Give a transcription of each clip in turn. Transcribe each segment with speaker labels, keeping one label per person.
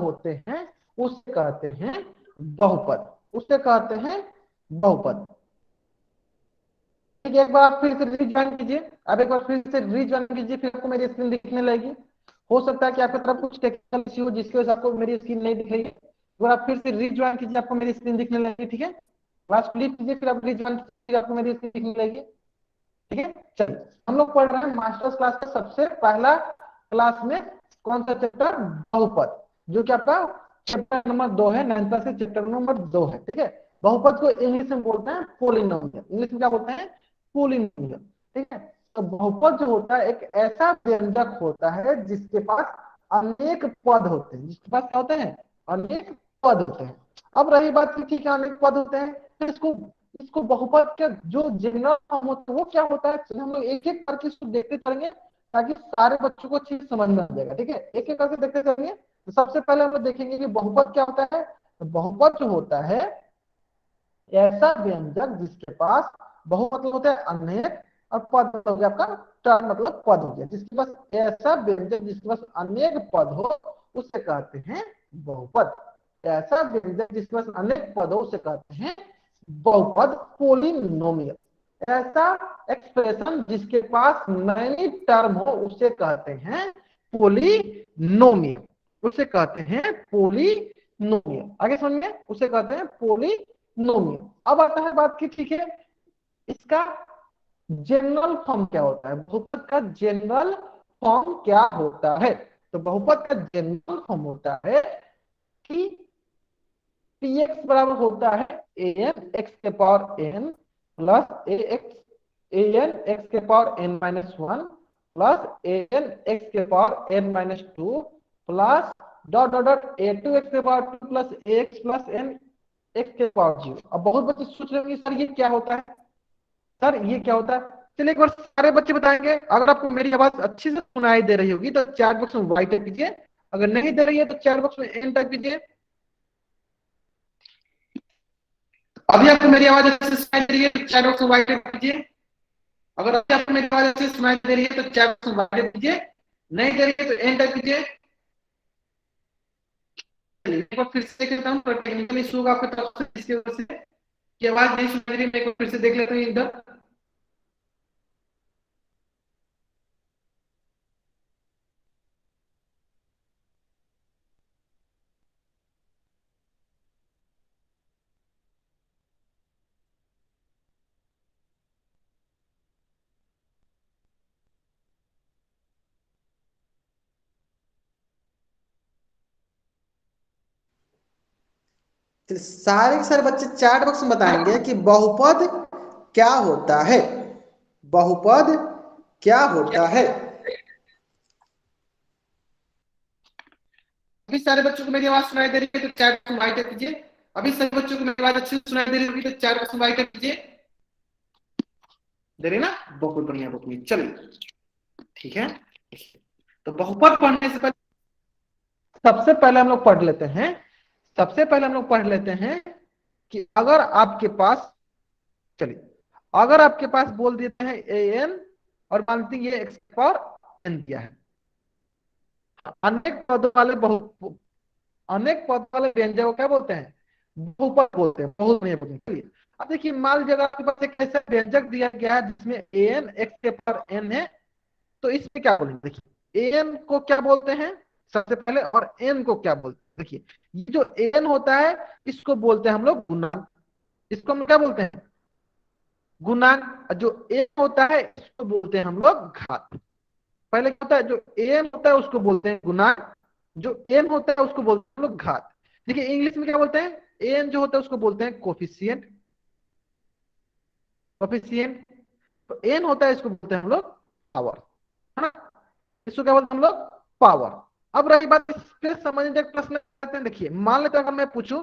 Speaker 1: होते हैं उसे कहते हैं बहुपद, उसे कहते हैं बहुपद। ठीक है, एक बार फिर से रीज्वाइन कीजिए, अब एक बार फिर से रीज्वाइन कीजिए, फिर आपको मेरी स्क्रीन दिखने लगेगी। हो सकता है कि आपकी तरफ कुछ टेक्निकल इश्यू हो जिसकी वजह से आपको मेरी स्क्रीन नहीं दिख रही है। अगर आप फिर से रीज्वाइन कीजिए, आपको मेरी स्क्रीन दिखने लगेगी। ठीक है, क्लास फ्लिप कीजिए, फिर आप रीज्वाइन कीजिए, आपको मेरी स्क्रीन दिखने लगेगी। ठीक है, चलिए हम लोग पढ़ रहे हैं मास्टर्स क्लास का सबसे पहला क्लास में कौन सा चैप्टर, बहुपद, जो कि आपका चैप्टर नंबर 2 है, 9th क्लास से चैप्टर नंबर 2 है। ठीक है, बहुपद को इंग्लिश में बोलते हैं पोलिनोमियल, इंग्लिश में क्या बोलते हैं, पोलिनोमियल। ठीक है, तो बहुपद जो होता है एक ऐसा व्यंजक होता है जिसके पास अनेक पद होते हैं, जिसके पास क्या होते हैं, अनेक पद होते हैं। अब रही बात कि ठीक है अनेक पद होते हैं, फिर इसको इसको बहुपद का जो जनरल फॉर्म होता है वो क्या होता है, हम लोग एक एक करके इसको देखते चलेंगे ताकि सारे बच्चों को चीज समझ में आ जाएगा। ठीक है, एक एक करके देखते चलेंगे। तो सबसे पहले हम लोग देखेंगे कि बहुपद क्या होता है। तो बहुपद जो होता है ऐसा व्यंजक जिसके पास बहु मतलब होता है अनेक, और पद हो गया आपका टर्म मतलब पद हो गया, जिसके पास ऐसा व्यंजक जिसके पास अनेक पद हो उसे कहते हैं बहुपद। ऐसा व्यंजक जिसके पास अनेक पद हो उसे कहते हैं बहुपद, पोलिनोमियल। ऐसा एक्सप्रेशन जिसके पास मैनी टर्म हो उसे कहते हैं पोलिनोमियल, उसे कहते हैं पोलिनोमियल। आगे समझिए, उसे कहते हैं पोलिनोमियल। अब आता है बात की ठीक है इसका जनरल फॉर्म क्या होता है, बहुपद का जनरल फॉर्म क्या होता है। तो बहुपद का जनरल फॉर्म होता है कि px बराबर होता है an x के power n plus an x के power n minus 1 plus an x के power n minus 2 plus dot dot dot a2 x के power 2 plus ax plus n x के पावर 0। अब बहुत बच्चे सोच रहे होंगे सर ये क्या होता है, सर ये क्या होता है। चलिए एक बार सारे बच्चे बताएंगे। अगर आपको मेरी आवाज अच्छी से सुनाई दे रही होगी तो चैट बॉक्स में वाई टाइप कीजिए, अगर नहीं दे रही है तो चैट बॉक्स में एन टाइप कीजिए। अभी आपको मेरी आवाज अच्छे से सुनाई दे रही है तो चैट बॉक्स में वाई टाइप कीजिए। अगर अभी आपको मेरी आवाज अच्छे से सुनाई दे रही है तो चैट बॉक्स में वाई टाइप कीजिए, नहीं दे रही है तो एन टाइप कीजिए। एक बार फिर से देख लेता हूँ, टेक्निकल इशू होगा आपकी तरफ से जिसकी वजह से कि आवाज नहीं सुनाई दे रही है। मैं एक बार फिर से देख लेता हूँ इधर। सारे के सारे बच्चे चैट बॉक्स में बताएंगे कि बहुपद क्या होता है, बहुपद क्या होता है। अभी सारे बच्चों को मेरी आवाज सुनाई दे रही है तो चैट बॉक्स में वाई टाइप कीजिए। अभी सारे बच्चों को मेरी आवाज अच्छे से सुनाई दे रही होगी तो चैट बॉक्स में वाई टाइप कीजिए। दे रही ना, बहुत बढ़िया बहुत बढ़िया। चलिए ठीक है, तो बहुपद पढ़ने से पहले सबसे पहले हम लोग पढ़ लेते हैं, सबसे पहले हम लोग पढ़ लेते हैं कि अगर आपके पास, चलिए अगर आपके पास बोल देते हैं ए एन और मानते हैं ये एक्स पावर एन दिया है, अनेक पद वाले बहु अनेक पद वाले व्यंजक को क्या बोलते हैं, बहुपद बोलते हैं, बहुत नहीं बोलते हैं। चलिए अब देखिए मान लीजिए आपके पास एक ऐसा व्यंजक दिया गया है जिसमें ए एन एक्स के पावर एन है, तो इसमें क्या बोलेंगे, देखिए ए एन को क्या बोलते हैं सबसे पहले, और एन को क्या बोलते हैं। देखिए ये जो एन होता है इसको बोलते हैं हम लोग गुणांक, इसको हम क्या बोलते हैं गुणांक। जो एन होता है इसको बोलते हैं हम लोग घात। पहले क्या होता है, जो एन होता है उसको बोलते हैं गुणांक, जो एन होता है उसको बोलते हैं हम लोग घात। देखिए इंग्लिश में क्या बोलते हैं, एन जो होता है उसको बोलते हैं कोफिशिएंट, कोफिशिएंट। तो एन होता है इसको बोलते हैं हम लोग पावर, है ना, इसको क्या बोलते हैं हम लोग पावर। अब रही बात इसके समझने का प्रश्न करते हैं। देखिए मान लेते हैं अगर मैं पूछूं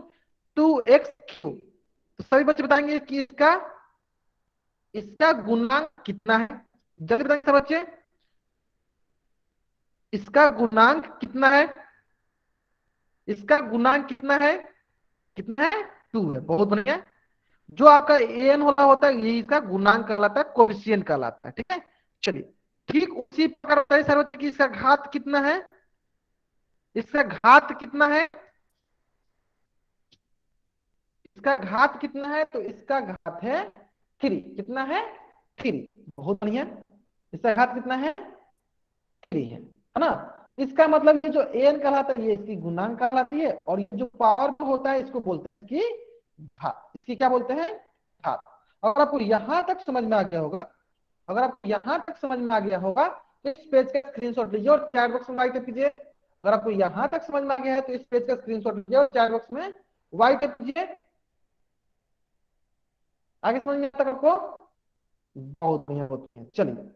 Speaker 1: 2x3 तो सभी बच्चे बताएंगे कि इसका इसका गुणांक कितना है। जल्दी बताएंगे सब बच्चे, इसका गुणांक कितना है, इसका गुणांक कितना है, कितना है 2 है, बहुत बढ़िया। जो आपका एन वाला होता है ये इसका गुणांक कहलाता है, कोएफिशिएंट कहलाता है। ठीक है, चलिए ठीक उसी प्रकार होता है सर कि इसका घात कितना है, इसका घात कितना है, इसका घात कितना है, तो इसका घात है 3। कितना है, 3। बहुत बढ़िया। इसका घात कितना है, 3 है ना। इसका मतलब ये जो एन कहलाता है ये इसकी गुणांक कहलाती है, और ये जो पावर होता है इसको बोलते हैं कि घात। इसकी क्या बोलते हैं, घात। अगर आपको यहां तक समझ में आ गया होगा, अगर आपको यहां तक समझ में आ गया होगा तो इस पेज का स्क्रीनशॉट लीजिए और चैट बॉक्स में राइट कीजिए। अगर आपको यहां तक समझ में आ गया है तो इस पेज का स्क्रीनशॉट लीजिए और चैट बॉक्स में वाइट कीजिए। आगे समझ में आता है आपको, बहुत बढ़िया, बहुत बढ़िया। चलिए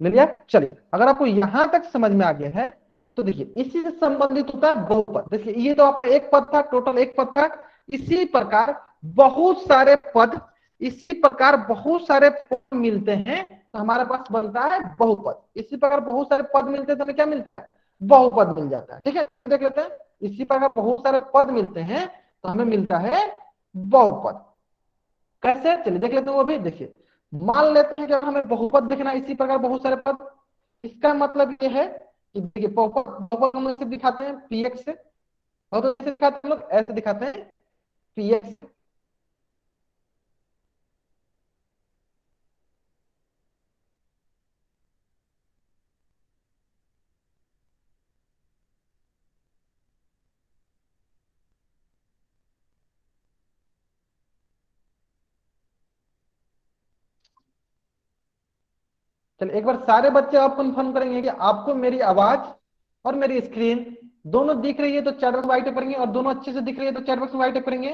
Speaker 1: मिल गया। चलिए अगर आपको यहां तक समझ में आ गया है तो देखिए इसी से संबंधित होता है बहुपद। देखिए ये तो आपका एक पद था, टोटल एक पद था। इसी प्रकार बहुत सारे पद, इसी प्रकार बहुत सारे पद मिलते हैं तो हमारे पास बनता है बहुपद। इसी प्रकार बहुत सारे पद मिलते हैं तो हमें क्या मिलता है, बहुपद मिल जाता है। ठीक है, देख लेते हैं। इसी प्रकार बहुत सारे पद मिलते हैं तो हमें मिलता है बहुपद। कैसे, चलिए देख लेते हैं वो भी। देखिए मान लेते हैं कि अगर हमें बहुपद देखना है, इसी प्रकार बहुत सारे पद, इसका मतलब ये है कि देखिए बहुपद, बहुपद हम ऐसे दिखाते हैं पी एक्स से, और तो ऐसे दिखाते हैं हम लोग, ऐसे दिखाते हैं पी एक्स। चलिए एक बार सारे बच्चे आप कंफर्म करेंगे कि आपको मेरी आवाज और मेरी स्क्रीन दोनों दिख रही है तो चैट बॉक्स वाइट करेंगे, और दोनों अच्छे से दिख रही है तो चैट बॉक्स वाइट करेंगे।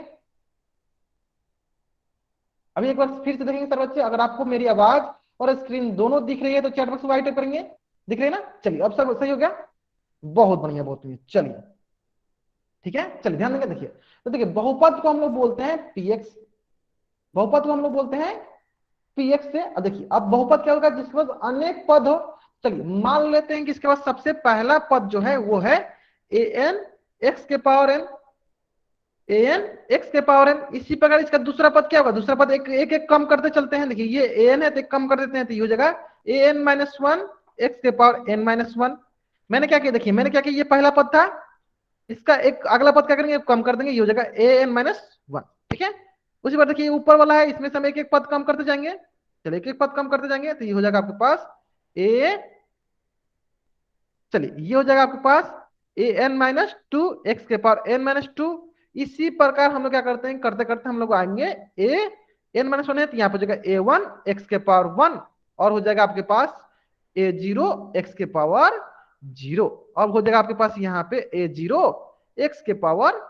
Speaker 1: अभी एक बार फिर से देखेंगे सर बच्चे, अगर आपको मेरी आवाज और स्क्रीन दोनों दिख रही है तो चैट बॉक्स वाइट करेंगे। दिख रही है ना, चलिए अब सब सही हो गया। बहुत बढ़िया, बहुत बढ़िया। चलिए ठीक है, चलिए ध्यान देंगे। देखिए तो देखिए बहुपद को हम लोग बोलते हैं पीएक्स, बहुपद को हम लोग बोलते हैं पीएक्स से। अब देखिए अब बहुपद क्या होगा, जिसके पास अनेक पद हो। चलिए मान लेते हैं कि इसके पास सबसे पहला पद जो है वो है ए एन एक्स के power N, A N x के पावर एन। इसी प्रकार इसका दूसरा पद क्या होगा, दूसरा पद एक एक, एक कम करते चलते हैं। देखिए ये ए एन है तो एक कम कर देते हैं तो ये हो जाएगा A N minus one x के पावर एन माइनस वन। मैंने क्या किया, देखिए मैंने क्या किया, ये पहला पद था, इसका एक अगला पद क्या करेंगे, कम कर देंगे, ये हो जाएगा ए एन माइनस वन। ठीक है, उसी बार देखिए ऊपर वाला है, इसमें से हम एक एक पद कम करते जाएंगे। चलिए एक एक पद कम करते जाएंगे तो ये हो जाएगा आपके पास ए, चलिए ये हो जाएगा आपके पास A N minus to x के पावर एन माइनस टू। इसी प्रकार हम लोग क्या करते हैं, करते करते हम लोग आएंगे ए एन माइनस वन है तो यहाँ पे हो जाएगा ए वन एक्स के पावर वन, और हो जाएगा आपके पास ए जीरो एक्स के पावर जीरो। अब हो जाएगा आपके पास यहाँ पे ए जीरो एक्स के पावर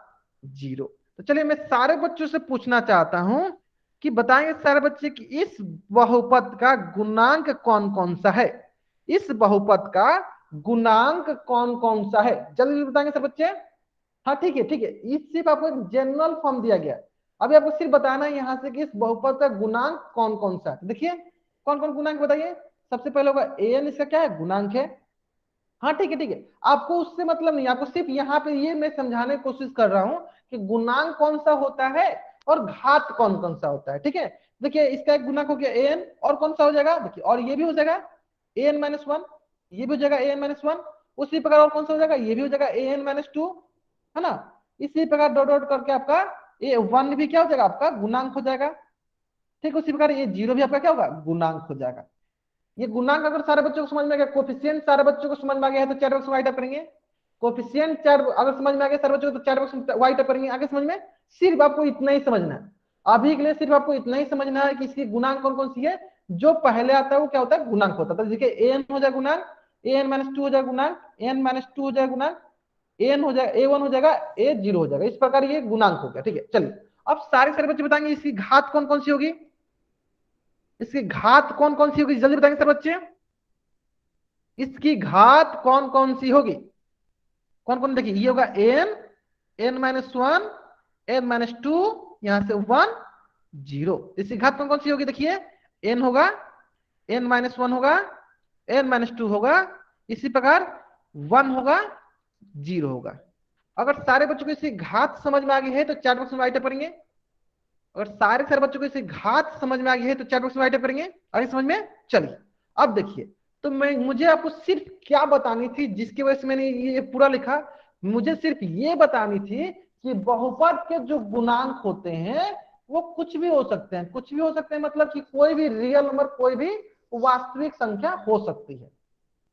Speaker 1: जीरो। तो चलिए मैं सारे बच्चों से पूछना चाहता हूं कि बताएंगे सारे बच्चे कि इस बहुपद का गुणांक कौन कौन सा है, इस बहुपद का गुणांक कौन कौन सा है, जल्दी बताएंगे सब बच्चे। हाँ ठीक है, ठीक है, इस सिर्फ आपको एक जनरल फॉर्म दिया गया है। अभी आपको सिर्फ बताना है यहाँ से कि इस बहुपद का गुणांक कौन कौन सा है। देखिए कौन कौन गुणांक बताइए। सबसे पहले होगा ए एन, इसका क्या है, गुणांक है। हाँ ठीक है, ठीक है, आपको उससे मतलब नहीं, आपको सिर्फ यहाँ पे ये मैं समझाने की कोशिश कर रहा हूँ कि गुणांक कौन सा होता है और घात कौन कौन सा होता है। ठीक है, देखिए इसका एक गुणांक हो गया ए एन, और कौन सा हो जाएगा, देखिए और ये भी हो जाएगा ए एन माइनस वन, ये भी हो जाएगा ए एन माइनस वन। उसी प्रकार और कौन सा हो जाएगा, ये भी हो जाएगा ए एन माइनस टू, है ना। इसी प्रकार डॉट डॉट करके आपका ए वन भी क्या हो जाएगा, आपका गुणांक हो जाएगा। ठीक, उसी प्रकार ये जीरो भी आपका क्या होगा, गुणांक हो जाएगा। ये गुणांक अगर सारे बच्चों को समझ में आ गया, कोफिशिएंट सारे बच्चों को समझ में आ गया है तो चैट बॉक्स में व्हाइट अप करेंगे। कोफिशिएंट चार अगर समझ में आ गया सारे बच्चों को तो चैट बॉक्स में व्हाइट अप करेंगे। आगे समझ में, सिर्फ आपको इतना ही समझना है अभी के लिए, सिर्फ आपको इतना ही समझना है कि इसकी गुणांक कौन कौन सी है। जो पहले आता है वो क्या होता है, गुणांक होता है। देखिए ए एन हो जाएगा गुणांक, ए एन माइनस टू हो जाएगा गुणांक, एन माइनस टू हो जाएगा गुणांक, एन हो जाएगा ए वन हो जाएगा, ए जीरो हो जाएगा। इस प्रकार ये गुणांक हो गया। ठीक है, चलिए अब सारे सारे बच्चे बताएंगे इसकी घात कौन कौन सी होगी, इसकी घात कौन कौन सी होगी, जल्दी बताएंगे सर बच्चे। इसकी घात कौन कौन सी होगी, कौन कौन, देखिए ये होगा N, N minus one, N minus two, यहां से वन, जीरो। इसकी घात कौन कौन सी होगी, देखिए एन होगा, एन माइनस वन होगा, एन माइनस टू होगा, इसी प्रकार 1 होगा, 0 होगा। अगर सारे बच्चों को इसकी घात समझ में आ गई है तो चैट बॉक्स में राइट करेंगे। अगर सारे बच्चों को इसकी घात समझ में आ गई है तो चैट बॉक्स में राइट करेंगे। आगे समझ में? चलिए अब देखिए, तो मुझे आपको सिर्फ क्या बतानी थी जिसकी वजह से मैंने ये पूरा लिखा, मुझे सिर्फ ये बतानी थी कि बहुपद के जो गुणांक होते हैं वो कुछ भी हो सकते हैं। कुछ भी हो सकते हैं मतलब कि कोई भी रियल नंबर, कोई भी वास्तविक संख्या हो सकती है।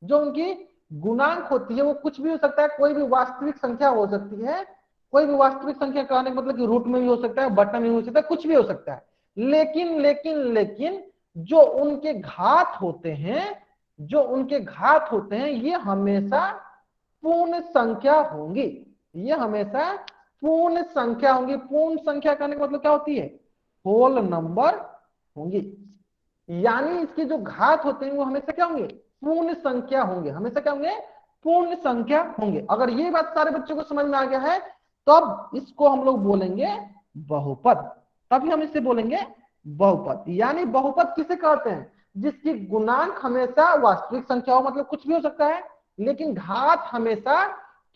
Speaker 1: जो उनकी गुणांक होती है वो कुछ भी हो सकता है, कोई भी वास्तविक संख्या हो सकती है। कोई भी वास्तविक संख्या कहने का मतलब कि रूट में भी हो सकता है, बटन में भी हो सकता है, कुछ भी हो सकता है। लेकिन लेकिन लेकिन जो उनके घात होते हैं, जो उनके घात होते हैं, ये हमेशा पूर्ण संख्या होंगी। ये हमेशा पूर्ण संख्या होंगी। पूर्ण संख्या कहने का मतलब क्या होती है? होल नंबर होंगी। यानी इसके जो घात होते हैं वो हमेशा क्या होंगे? पूर्ण संख्या होंगे। हमेशा क्या होंगे? पूर्ण संख्या होंगे। अगर ये बात सारे बच्चों को समझ में आ गया है तब इसको हम लोग बोलेंगे बहुपद। तभी हम इसे बोलेंगे बहुपद। यानी बहुपद किसे कहते हैं? जिसकी गुणांक हमेशा वास्तविक संख्या हो, मतलब कुछ भी हो सकता है, लेकिन घात हमेशा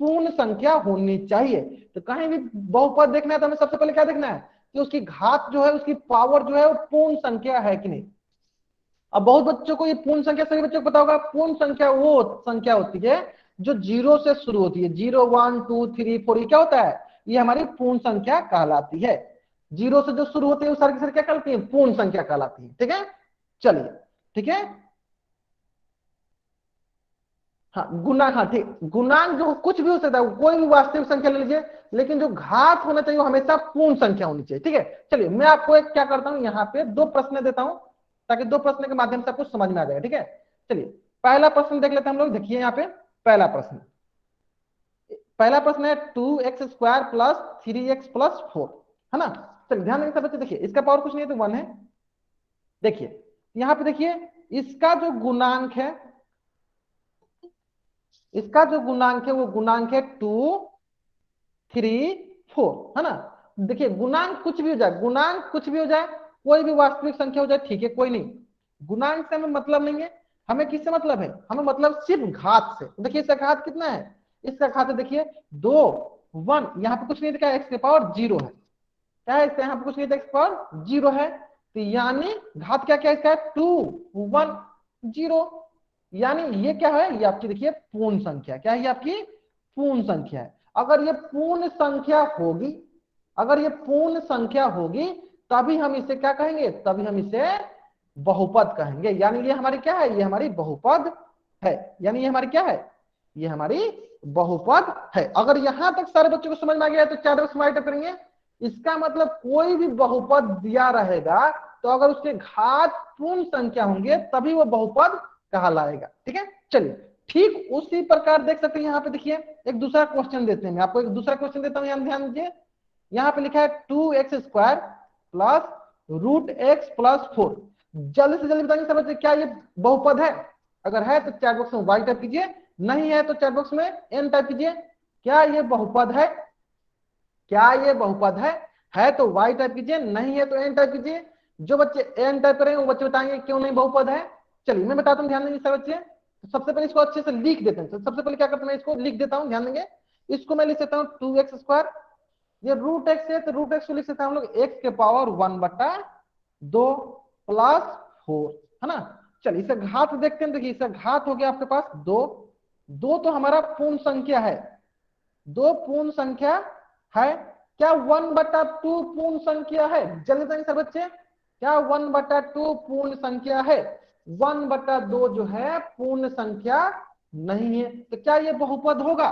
Speaker 1: पूर्ण संख्या होनी चाहिए। तो कहीं भी बहुपद देखना है तो हमें सबसे पहले क्या देखना है कि उसकी घात जो है, उसकी पावर जो है वो पूर्ण संख्या है कि नहीं। अब बहुत बच्चों को ये पूर्ण संख्या, सभी बच्चों को पता होगा, पूर्ण संख्या वो संख्या होती है जो 0 से शुरू होती है। 0, 1, 2, 3, 4, ये क्या होता है? ये हमारी पूर्ण संख्या कहलाती है। 0 से जो शुरू होती है वो सारी की सारी क्या कहलाती है? पूर्ण संख्या कहलाती है। ठीक है, चलिए ठीक है। हाँ गुणांक, हाँ ठीक, गुणांक जो कुछ भी हो सकता है, कोई भी वास्तविक संख्या ले लीजिए, लेकिन जो घात होना चाहिए वो हमेशा पूर्ण संख्या होनी चाहिए। ठीक है, चलिए मैं आपको एक क्या करता हूं, यहाँ पे 2 प्रश्न देता हूं ताकि 2 प्रश्न के माध्यम से आपको समझ में आ जाएगा। ठीक है, चलिए पहला प्रश्न देख लेते हैं हम लोग। देखिए यहाँ पे पहला प्रश्न, पहला प्रश्न है 2x² प्लस 3x+4, है ना। चलिए ध्यान देंगे सब बच्चे, देखिए इसका पावर कुछ नहीं है तो 1 है। देखिए यहाँ पे देखिए, इसका जो गुणांक है, इसका जो गुणांक है वो गुणांक है 2, 3, 4, है ना। देखिए गुणांक कुछ भी हो जाए, गुणांक कुछ भी हो जाए, कोई भी वास्तविक संख्या हो जाए, ठीक है, कोई नहीं। गुणांक से हमें मतलब नहीं है। हमें किससे मतलब है? हमें मतलब सिर्फ घात से। देखिए इसका घात कितना है? इसका घात है देखिए 2, 1, यहाँ पे कुछ नहीं दिखा, एक्स के पावर 0 है। क्या है इसका? यहाँ पे कुछ नहीं था, एक्स पावर 0 है। तो यानी घात क्या क्या है इसका? 2, 1, 0। यानी ये क्या है? ये आपकी देखिए पूर्ण संख्या। क्या है? ये आपकी पूर्ण संख्या है। अगर ये पूर्ण संख्या होगी, अगर ये पूर्ण संख्या होगी तभी हम इसे क्या कहेंगे? तभी हम इसे बहुपद कहेंगे। यानी ये हमारी क्या है? ये हमारी बहुपद है। यानी ये हमारी क्या है? ये हमारी बहुपद है। अगर यहां तक सारे बच्चों को समझ में आ गया तो चार बॉक्स में राइट करेंगे। इसका मतलब कोई भी बहुपद दिया रहेगा तो अगर उसके घात पूर्ण संख्या होंगे तभी वो बहुपद कहलाएगा। ठीक है, चलिए ठीक उसी प्रकार देख सकते हैं यहाँ पे। देखिए एक दूसरा क्वेश्चन देते हैं, मैं आपको एक दूसरा क्वेश्चन देता हूँ, यहाँ ध्यान दीजिए। यहाँ पे लिखा है 2x² प्लस √x+4। जल्दी से जल्दी बताइए सब, क्या ये बहुपद है? अगर है तो चैट बॉक्स में y टाइप कीजिए, नहीं है तो चैट बॉक्स में n टाइप कीजिए। क्या ये बहुपद है? क्या ये बहुपद है तो y टाइप कीजिए, नहीं है तो n टाइप कीजिए। जो बच्चे n टाइप करेंगे वो बच्चे बताएंगे क्यों नहीं बहुपद है। चलिए मैं बताता हूँ, ध्यान देंगे सब बच्चे। सबसे पहले इसको अच्छे से लिख देते हैं। तो सबसे पहले क्या करते हैं, मैं इसको लिख देता हूँ, ध्यान देंगे। इसको मैं लिख सकता हूँ 2x², ये √x है तो √x को लिख सकते हैं हम लोग x के पावर 1/2 प्लस 4, है ना। चलिए इसका घात देखते हैं। देखिए इसका घात हो गया आपके पास 2। 2 तो हमारा पूर्ण संख्या है, 2 पूर्ण संख्या है। क्या 1/2 पूर्ण संख्या है? जल्दी बताइए सब बच्चे, क्या 1/2 पूर्ण संख्या है? 1/2 जो है पूर्ण संख्या नहीं है। तो क्या ये बहुपद होगा?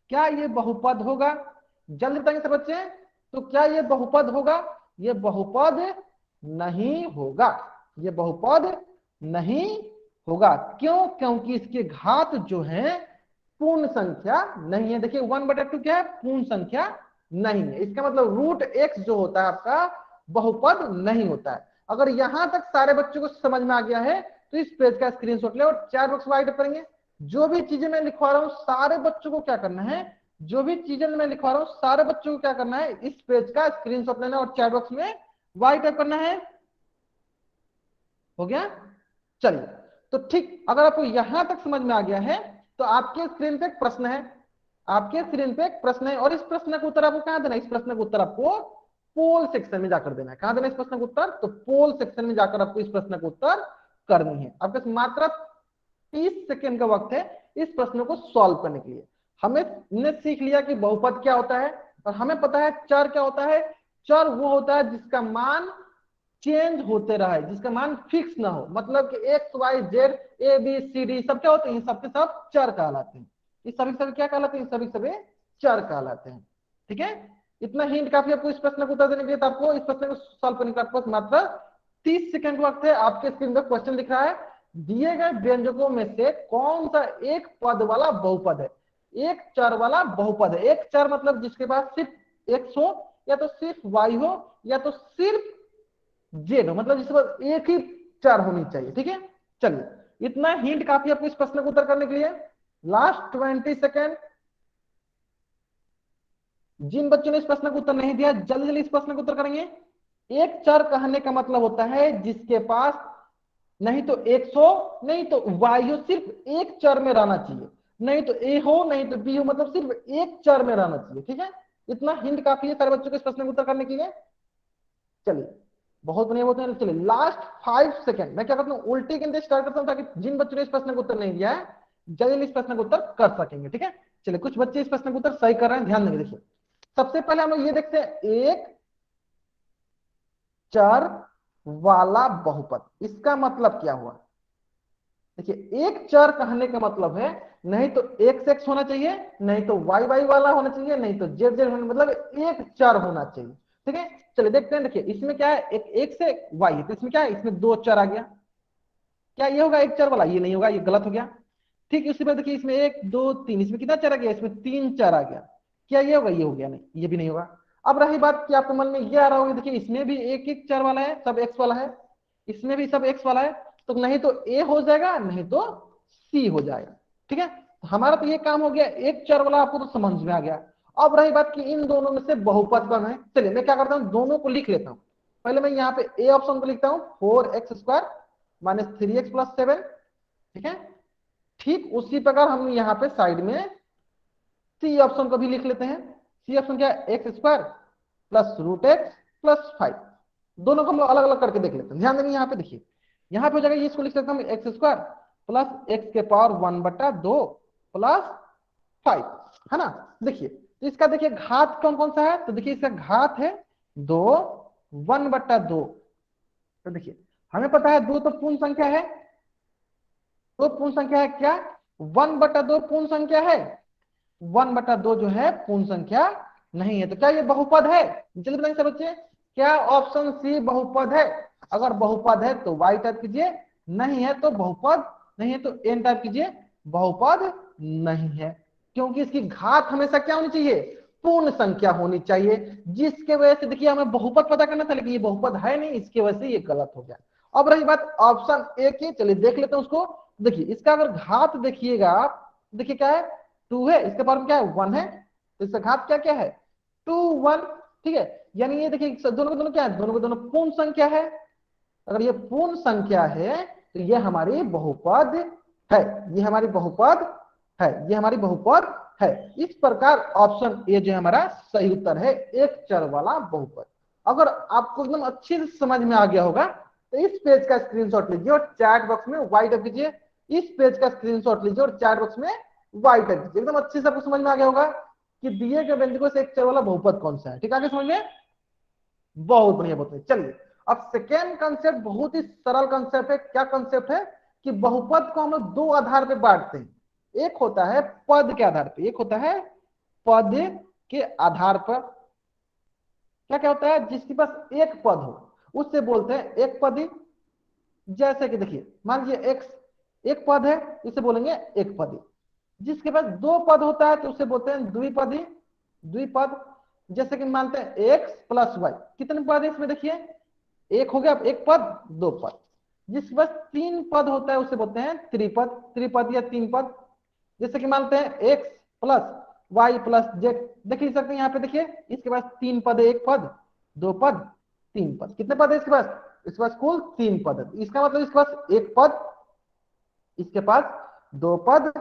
Speaker 1: क्या ये बहुपद होगा? जल्दी बताइए सब बच्चे, तो क्या ये बहुपद होगा? ये बहुपद नहीं होगा। ये बहुपद नहीं होगा। क्यों? क्योंकि इसके घात जो है पूर्ण संख्या नहीं है। देखिए 1/2 क्या है? पूर्ण संख्या नहीं है। इसका मतलब √x जो होता है आपका बहुपद नहीं होता है। अगर यहां तक सारे बच्चों को समझ में आ गया है तो इस पेज का स्क्रीनशॉट ले और चैट बॉक्स में राइट करेंगे। जो भी चीजें मैं लिखवा रहा हूं सारे बच्चों को क्या करना है, जो भी चीजें मैं लिखवा रहा हूं सारे बच्चों को क्या करना है, इस पेज का स्क्रीनशॉट लेना और चैट बॉक्स में वाई टाइप करना है। हो गया? चलिए तो ठीक, अगर आपको यहां तक समझ में आ गया है तो आपके स्क्रीन पे एक प्रश्न है, आपके स्क्रीन पे एक प्रश्न है, और इस प्रश्न का उत्तर आपको कहां देना है? इस प्रश्न का उत्तर आपको पोल सेक्शन में जाकर देना है। कहां देना है इस प्रश्न का उत्तर? तो पोल सेक्शन में जाकर आपको इस प्रश्न का उत्तर करनी है। आपके मात्र 30 सेकेंड का वक्त है इस प्रश्न को सॉल्व करने के लिए। हमने सीख लिया कि बहुपद क्या होता है, और हमें पता है चर क्या होता है। चर वो होता है जिसका मान चेंज होते रहे, जिसका मान फिक्स ना हो, मतलब कि X Y Z A B C D सब क्या होते हैं? सबके सब चर कहलाते हैं। ये सभी सभी क्या कहलाते हैं? सभी सभी चर कहलाते हैं। ठीक है, इतना हिंट काफी आपको इस प्रश्न को उत्तर देने के लिए। तो आपको इस प्रश्न को सॉल्व करने का मात्र 30 सेकंड वक्त है। आपके स्क्रीन पर क्वेश्चन दिख रहा है, दिए गए व्यंजकों में से कौन सा एक पद वाला बहुपद है? एक चर वाला बहुपद है। एक चर मतलब जिसके पास सिर्फ एक्स हो, या तो सिर्फ वाई हो, या तो सिर्फ जेड हो, मतलब जिसके पास एक ही चर होनी चाहिए। ठीक है, चलिए इतना हिंट काफी आपको इस प्रश्न को उत्तर करने के लिए। Last 20 second. जिन बच्चों ने इस प्रश्न को उत्तर नहीं दिया, जल्दी जल्दी इस प्रश्न को उत्तर करेंगे। एक चर कहने का मतलब होता है जिसके पास नहीं तो एक्स हो, नहीं तो वाई हो, सिर्फ एक चर में रहना चाहिए। नहीं तो ए हो, नहीं तो बी हो, मतलब सिर्फ एक चर में रहना चाहिए। ठीक है, इतना हिंट काफी है सारे बच्चों को इस प्रश्न को उत्तर करने के लिए। चलिए बहुत बढ़िया, बहुत बढ़िया। चलिए लास्ट 5 सेकंड मैं क्या करता हूँ, उल्टी गिनती स्टार्ट करता हूँ, ताकि जिन बच्चों ने इस प्रश्न को उत्तर नहीं दिया है जल्दी इस प्रश्न को उत्तर कर सकेंगे। ठीक है, चलिए कुछ बच्चे इस प्रश्न को उत्तर सही कर रहे हैं, ध्यान देंगे। देखिए सबसे पहले हम लोग ये देखते हैं, एक चर वाला बहुपद, इसका मतलब क्या हुआ? देखिए एक चर कहने का मतलब है नहीं तो एक्स एक्स होना चाहिए, नहीं तो वाई वाई वाला होना चाहिए, नहीं तो जेड जेड होना, मतलब एक चर होना चाहिए। ठीक है, चलिए देखते हैं। देखिए इसमें क्या है, एक एक्स है वाई है, तो इसमें क्या है, इसमें दो चर आ गया। क्या ये होगा एक चर वाला? ये नहीं होगा, ये गलत हो गया। ठीक, उसी पर देखिए इसमें एक दो तीन, इसमें कितना चर आ गया? इसमें तीन चर आ गया। क्या ये होगा? ये हो गया, नहीं ये भी नहीं होगा। अब रही बात कि आपके मन में ये आ रहा होगा, देखिए इसमें भी एक एक चर वाला है, सब एक्स वाला है, इसमें भी सब एक्स वाला है, तो नहीं तो ए हो जाएगा, नहीं तो सी हो जाएगा। ठीक है, तो हमारा तो ये काम हो गया, एक चर वाला आपको तो समझ में आ गया। अब रही बात कि इन दोनों में से बहुपद कौन है। चलिए मैं क्या करता हूँ, दोनों को लिख लेता हूँ। पहले मैं यहाँ पे ए ऑप्शन को लिखता हूँ, 4x² माइनस 3x प्लस 7। ठीक है, ठीक उसी प्रकार हम यहाँ पे साइड में सी ऑप्शन को भी लिख लेते हैं। सी ऑप्शन क्या है? x² plus √x plus 5। दोनों को हम लोग अलग अलग करके देख लेते हैं। ध्यान देंगे यहाँ पे, देखिए यहाँ पे हो जाएगा, इसको लिख सकते हैं x² प्लस x के पावर 1/2 प्लस 5, है ना। देखिए तो इसका देखिए घात कौन कौन सा है, तो देखिए इसका घात है 2, 1/2। तो देखिए हमें पता है 2 तो पूर्ण संख्या है, दो पूर्ण संख्या है। क्या 1/2 पूर्ण संख्या है? 1/2 जो है पूर्ण संख्या नहीं है। तो क्या ये बहुपद है? जल्दी बताइए सब बच्चे, क्या ऑप्शन सी बहुपद है? अगर बहुपद है तो वाई टाइप कीजिए, नहीं है तो बहुपद नहीं है तो एन टाइप कीजिए, बहुपद नहीं है। क्योंकि इसकी घात हमेशा क्या होनी चाहिए? पूर्ण संख्या होनी चाहिए, जिसके वजह से देखिए हमें बहुपद पता करना था, लेकिन ये बहुपद है नहीं, इसकी वजह से ये गलत हो गया। अब रही बात ऑप्शन ए की, चलिए देख लेते हैं उसको। देखिए इसका अगर घात देखिएगा आप, देखिए क्या है, 2 है, इसके पास में क्या है, 1 है, तो इसका घात क्या क्या है, 2 1। ठीक है, यानी ये देखिए दोनों के दोनों क्या है, दोनों के दोनों पूर्ण संख्या है। अगर ये पूर्ण संख्या है तो ये हमारी बहुपद है, ये हमारी बहुपद है, ये हमारी बहुपद है। इस प्रकार ऑप्शन ए जो हमारा सही उत्तर है, एक चर वाला बहुपद। अगर आपको एकदम अच्छे से समझ में आ गया होगा तो इस पेज का स्क्रीनशॉट लीजिए और चैट बॉक्स में वाइट अप कीजिए। इस पेज का स्क्रीनशॉट लीजिए और चैट बॉक्स में वाइट अप कीजिए। एकदम अच्छे से आपको समझ में आ गया होगा कि दिए गए व्यंजकों से एक चर वाला बहुपद कौन सा है। ठीक है, आगे समझ में? बहुत बढ़िया, बहुत बढ़िया। चलिए अब सेकेंड कंसेप्ट बहुत ही सरल कंसेप्ट है। क्या कंसेप्ट है कि बहुपद को हम लोग दो आधार पे बांटते हैं। एक होता है पद के आधार पे, एक होता है पद के आधार पर। क्या क्या होता है? जिसके पास एक पद हो उससे बोलते हैं एक पदी। जैसे कि देखिए मान लीजिए एक्स एक पद है, इसे बोलेंगे एक पदी। जिसके पास दो पद होता है तो उसे बोलते हैं द्विपदी, द्विपद। जैसे कि मानते हैं एक्स प्लस वाई, कितने पद है इसमें? देखिए एक हो गया, एक पद दो पद। जिसके पास तीन पद होता है उसे बोलते हैं त्रिपद, त्रिपद या तीन पद। जैसे कि मानते हैं X plus Y plus Z, देख ही सकते हैं यहाँ पे। देखिए इसके पास तीन पद है, एक पद दो पद तीन पद। कितने पद है इसके पास? इसके पास कुल तीन पद है। इसका मतलब इसके पास एक पद इसके पास 2 पद,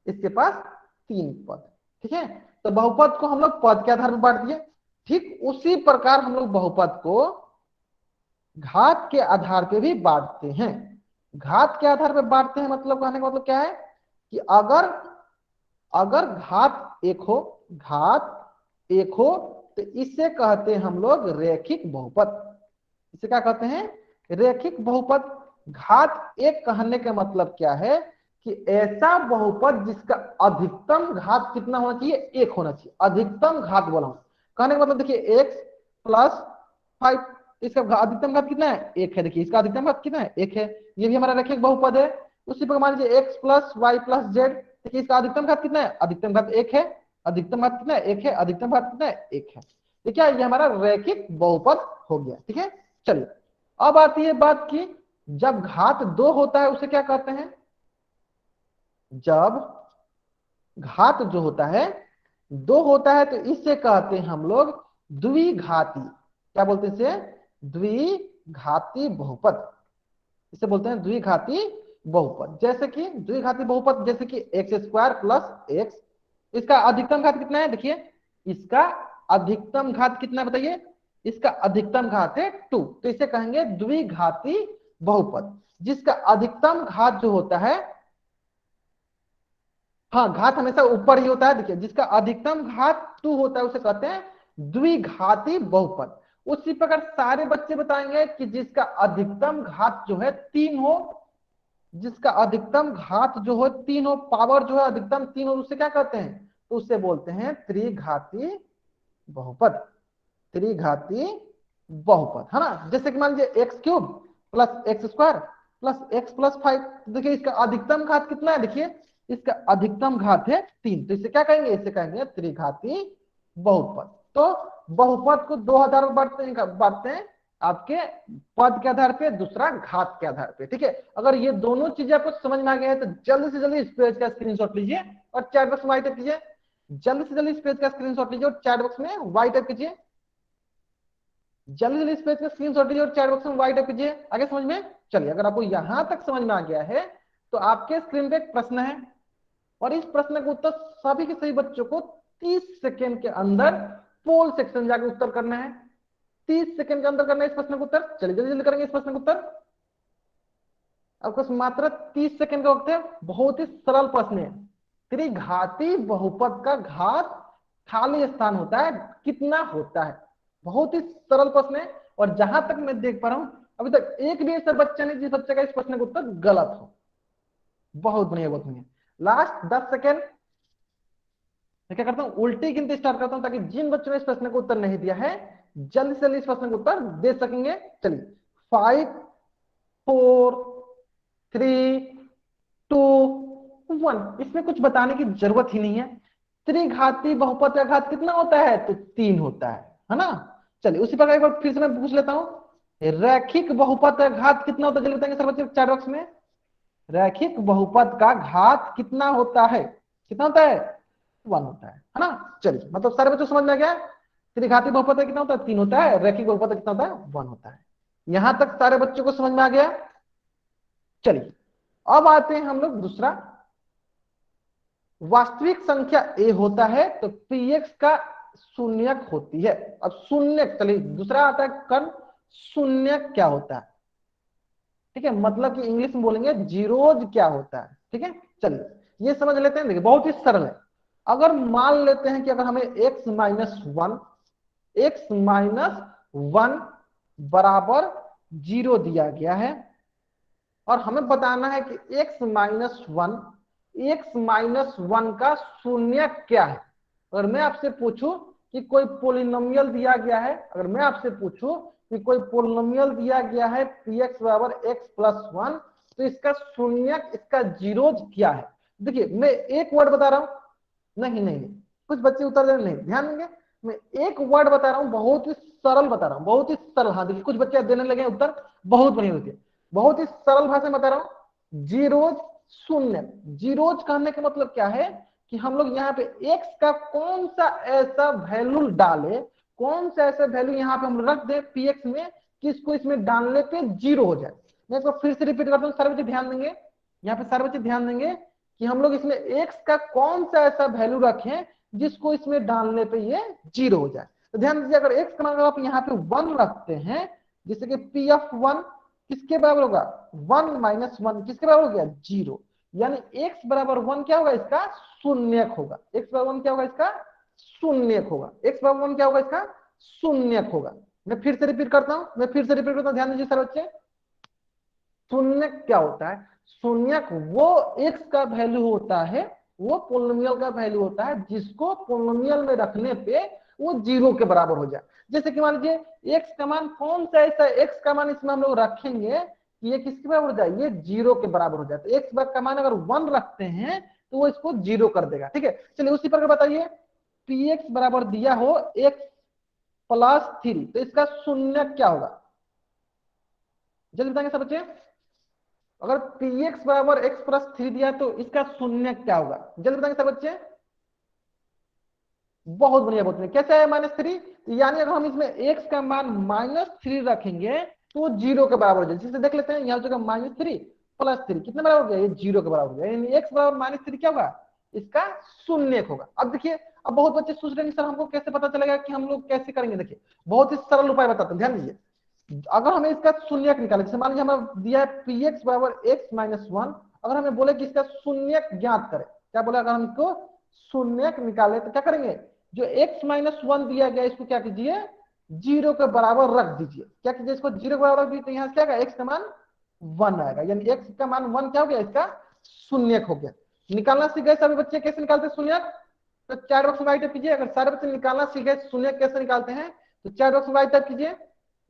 Speaker 1: इसके पास 3 पद। ठीक है, तो बहुपद को हम लोग पद के आधार पर बांट दिए। ठीक उसी प्रकार हम लोग बहुपद को घात के आधार पे भी बांटते हैं। घात के आधार पे बांटते हैं मतलब कहने का मतलब क्या है कि अगर अगर घात एक हो, घात एक हो तो इसे कहते हैं हम लोग रैखिक बहुपद। इसे क्या कहते हैं? रैखिक बहुपद। घात एक कहने का मतलब क्या है कि ऐसा बहुपद जिसका अधिकतम घात कितना होना चाहिए? एक होना चाहिए। अधिकतम घात बोला हूं, कहने का मतलब देखिए x प्लस 5, इसका अधिकतम घात कितना है? एक है। देखिए इसका अधिकतम घात कितना है? एक है। ये भी हमारा रैखिक बहुपद है। उसी प्रकार मान लीजिए x plus Y plus Z, देखिए इसका अधिकतम घात कितना है? अधिकतम घात एक है। अधिकतम घात कितना है? एक है। अधिकतम घात कितना है? एक है। तो क्या ये हमारा रैखिक बहुपद हो गया। ठीक है, चलिए अब आती है बात की जब घात 2 होता है उसे क्या कहते हैं? जब घात जो होता है 2 होता है तो इससे कहते हैं हम लोग द्विघाती। क्या बोलते हैं इसे? द्विघाती बहुपद। इसे बोलते हैं द्विघाती बहुपद। जैसे कि द्विघाती बहुपद जैसे कि एक्स स्क्वायर प्लस एक्स, इसका अधिकतम घात कितना है? देखिए इसका अधिकतम घात कितना है बताइए? इसका अधिकतम घात है 2, तो इसे कहेंगे द्विघाती बहुपद। जिसका अधिकतम घात जो होता है, हाँ घात हमेशा ऊपर ही होता है। देखिए जिसका अधिकतम घात 2 होता है उसे कहते हैं द्विघाती बहुपद। उसी प्रकार सारे बच्चे बताएंगे कि जिसका अधिकतम घात जो है 3 हो, जिसका अधिकतम घात जो हो 3 हो, पावर जो है अधिकतम 3 हो, उसे क्या कहते हैं? तो उसे बोलते हैं त्रिघाती बहुपद। त्रिघाती बहुपद है ना। जैसे कि मान लीजिए x cube plus x square plus x plus 5, देखिए इसका अधिकतम घात कितना है? देखिए इसका अधिकतम घात है 3, तो इसे क्या कहेंगे? इसे कहेंगे त्रिघाती बहुपद। तो बहुपद को 2 आधार पर बांटते हैं आपके पद के आधार पे, दूसरा घात के आधार पे। ठीक है, अगर ये दोनों चीजें आपको समझ में आ गए हैं तो जल्दी से जल्दी इस पेज का स्क्रीनशॉट लीजिए और चैट बॉक्स में वाइट टाइप कीजिए। जल्दी से जल्दी इस पेज का स्क्रीनशॉट लीजिए और चैट बॉक्स में वाइट टाइप कीजिए। जल्दी जल्दी इस पेज का स्क्रीनशॉट लीजिए और चैट बॉक्स में वाइट टाइप कीजिए। आगे समझ में? चलिए, अगर आपको यहां तक समझ में आ गया है तो आपके स्क्रीन पे एक प्रश्न है और इस प्रश्न का उत्तर सभी के सभी बच्चों को 30 सेकेंड के अंदर पोल सेक्शन जाकर उत्तर करना है। 30 सेकंड के अंदर करना है इस प्रश्न का उत्तर। चलिए जल्दी जल्दी करेंगे इस प्रश्न का उत्तर। आपको मात्र 30 सेकंड का वक्त है। बहुत ही सरल प्रश्न है। त्रिघाती बहुपद का घात खाली स्थान होता है कितना होता है? बहुत ही सरल प्रश्न है और जहां तक मैं देख पा रहा हूं अभी तक एक भी ऐसा बच्चा नहीं जिस बच्चे का इस प्रश्न का उत्तर गलत हो। बहुत बढ़िया, बहुत बढ़िया। लास्ट 10 सेकेंड मैं क्या करता हूं? उल्टी गिनती स्टार्ट करता हूं ताकि जिन बच्चों ने इस प्रश्न का उत्तर नहीं दिया है जल्दी से जल्दी इस प्रश्न का उत्तर दे सकेंगे। चलिए 5 4 3 2 1। इसमें कुछ बताने की जरूरत ही नहीं है। त्रिघाती बहुपद का घात कितना होता है? तो 3 होता है ना। चलिए उसी प्रकार एक बार फिर से मैं पूछ लेता हूं, रैखिक बहुपद का घात कितना होता है? जल्दी बताएंगे सर बच्चे चैट बॉक्स में। रैखिक बहुपद का घात कितना होता है? कितना होता है? 1 होता है ना। चलिए मतलब सारे बच्चों समझ में आ गया। त्रिघाती बहुपद का कितना होता है? 3 होता है। रैखिक बहुपद का कितना होता है? 1 होता है। यहां तक सारे बच्चों को समझ में आ गया। चलिए अब आते हैं हम लोग दूसरा। वास्तविक संख्या a होता है तो px का शून्यक होती है। अब शून्यक, चलिए दूसरा आता है कर्ण। शून्यक क्या होता है? ठीक है, मतलब कि इंग्लिश में बोलेंगे जीरोज क्या होता है। ठीक है, चलिए ये समझ लेते हैं। देखिए बहुत ही सरल है। अगर मान लेते हैं कि अगर हमें x माइनस 1 बराबर 0 दिया गया है और हमें बताना है कि x माइनस 1 का शून्य क्या है। अगर मैं आपसे पूछूं कि कोई पोलिनोमियल दिया गया है, अगर मैं आपसे पूछूं कि कोई पोलिनोमियल दिया गया है px बराबर x प्लस 1, तो इसका शून्यक, इसका जीरोज क्या है? देखिए मैं एक वर्ड बता रहा हूं। नहीं नहीं नहीं, कुछ बच्चे उत्तर देने नहीं, ध्यान देंगे। मैं एक वर्ड बता रहा हूं, बहुत ही सरल बता रहा हूं, बहुत ही सरल। हाँ देखिए कुछ बच्चे देने लगे उत्तर, बहुत बढ़िया होती है। बहुत ही सरल भाषा में बता रहा हूं, जीरोज शून्य। जीरोज कहने का मतलब क्या है कि हम लोग यहाँ पे x का कौन सा ऐसा वैल्यू डाले, कौन सा ऐसा वैल्यू यहाँ पे हम रख दे px में कि इसको इसमें डालने पे 0 हो जाए। मैं इसको फिर से रिपीट करता हूँ, सारे बच्चे ध्यान देंगे। यहाँ पे सारे बच्चे ध्यान देंगे कि हम लोग इसमें x का कौन सा ऐसा वैल्यू रखें जिसको इसमें डालने पे ये 0 हो जाए। तो ध्यान दीजिए, अगर x का मान आप यहाँ पे 1 रखते हैं, जैसे कि p ऑफ 1 किसके बराबर होगा, 1 माइनस 1 किसके बराबर हो गया, 0। यानी x बराबर 1 क्या होगा, इसका शून्यक होगा। x बराबर 1 क्या होगा, इसका शून्यक होगा। x बराबर 1 क्या होगा, इसका शून्यक होगा। मैं फिर से रिपीट करता हूं, ध्यान दीजिए सारे बच्चे। शून्यक क्या होता है, शून्यक वो x का वैल्यू होता है, वो पोलिनोमियल का वैल्यू होता है जिसको पोलिनोमियल में रखने पे वो 0 के बराबर हो जाए। जैसे कि मान लीजिए x का मान कौन सा ऐसा x का मान इसमें हम लोग रखेंगे कि ये किसके बराबर हो जाए, ये 0 के बराबर हो जाए। तो x का मान अगर 1 रखते हैं तो वो इसको 0 कर देगा। ठीक है, चलिए उसी पर बताइए, px बराबर दिया हो x प्लस 3, तो इसका शून्य क्या होगा, जल्दी बताएंगे सब बच्चे। अगर px बराबर x प्लस 3 दिया तो इसका शून्य क्या होगा, जल्दी बताएंगे सब बच्चे। बहुत बढ़िया, बहुत बढ़िया। कैसे है -3, यानी अगर हम इसमें x का मान -3 रखेंगे तो 0 के बराबर हो जाए। जिसे देख लेते हैं, यहाँ जगह -3 प्लस 3 कितने बराबर हो गया, ये 0 के बराबर हो गया। यानी x बराबर -3 क्या होगा, इसका शून्य होगा। अब देखिए, अब बहुत बच्चे सोच रहे हैं सर हमको कैसे पता चलेगा कि हम लोग कैसे करेंगे। देखिए बहुत ही सरल उपाय बताते हैं, ध्यान दीजिए। अगर हमें इसका शून्यक निकाले, जैसे मान लीजिए हमें दिया है px बराबर x माइनस 1, अगर हमें बोले कि इसका शून्यक ज्ञात करें, क्या बोले, अगर हमको शून्यक निकाले तो क्या करेंगे, जो x माइनस 1 दिया गया इसको क्या कीजिए, 0 के बराबर रख दीजिए। क्या कीजिए, इसको 0 के बराबर रख दीजिए तो यहाँ क्या आएगा, x का मान 1 आएगा। यानी x का मान 1 क्या हो गया, इसका शून्यक हो गया। निकालना सीख गए सभी बच्चे कैसे निकालते हैं शून्यक, तो चैट बॉक्स में राइट टाइप कीजिए। अगर सारे बच्चे निकालना सीख गए शून्यक कैसे निकालते हैं तो चैट बॉक्स में राइट टाइप कीजिए।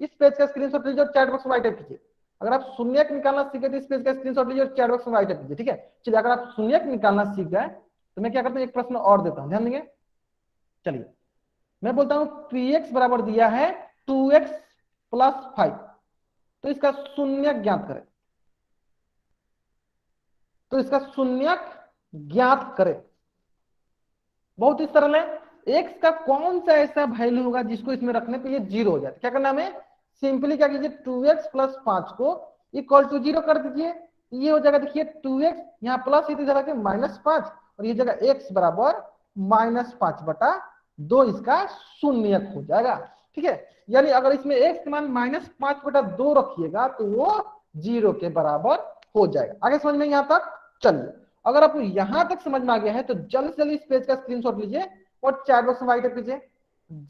Speaker 1: इस पेज का स्क्रीनशॉट लीजिए और चैट बॉक्स में राइट टाइप कीजिए। अगर आप शून्यक निकालना सीख गए तो इस पेज का स्क्रीनशॉट लीजिए और चैट बॉक्स में राइट टाइप कीजिए। ठीक है, चलिए अगर आप शून्यक निकालना सीख गए तो मैं क्या करता हूँ, एक प्रश्न और देता हूँ, ध्यान देंगे। चलिए मैं बोलता हूँ px बराबर दिया है 2x प्लस 5, तो इसका शून्यक ज्ञात करें। तो इसका शून्यक ज्ञात करें, बहुत ही सरल है। x का कौन सा ऐसा वैल्यू होगा जिसको इसमें रखने पे ये 0 हो जाए। क्या करना हमें, सिंपली क्या कीजिए, 2x प्लस 5 को इक्वल टू 0 कर दीजिए। ये हो जाएगा, देखिए 2x यहाँ प्लस इधर जगह -5 और ये जगह x बराबर -5/2, इसका शून्यक हो जाएगा। ठीक है, यानी अगर इसमें x का मान -5/2 रखिएगा तो वो 0 के बराबर हो जाएगा। आगे समझ में यहाँ तक, चलिए अगर आपको यहां तक समझ में आ गया है तो जल्दी से जल्दी इस पेज का स्क्रीनशॉट लीजिए और चैट बॉक्स में वाइट टाइप कीजिए।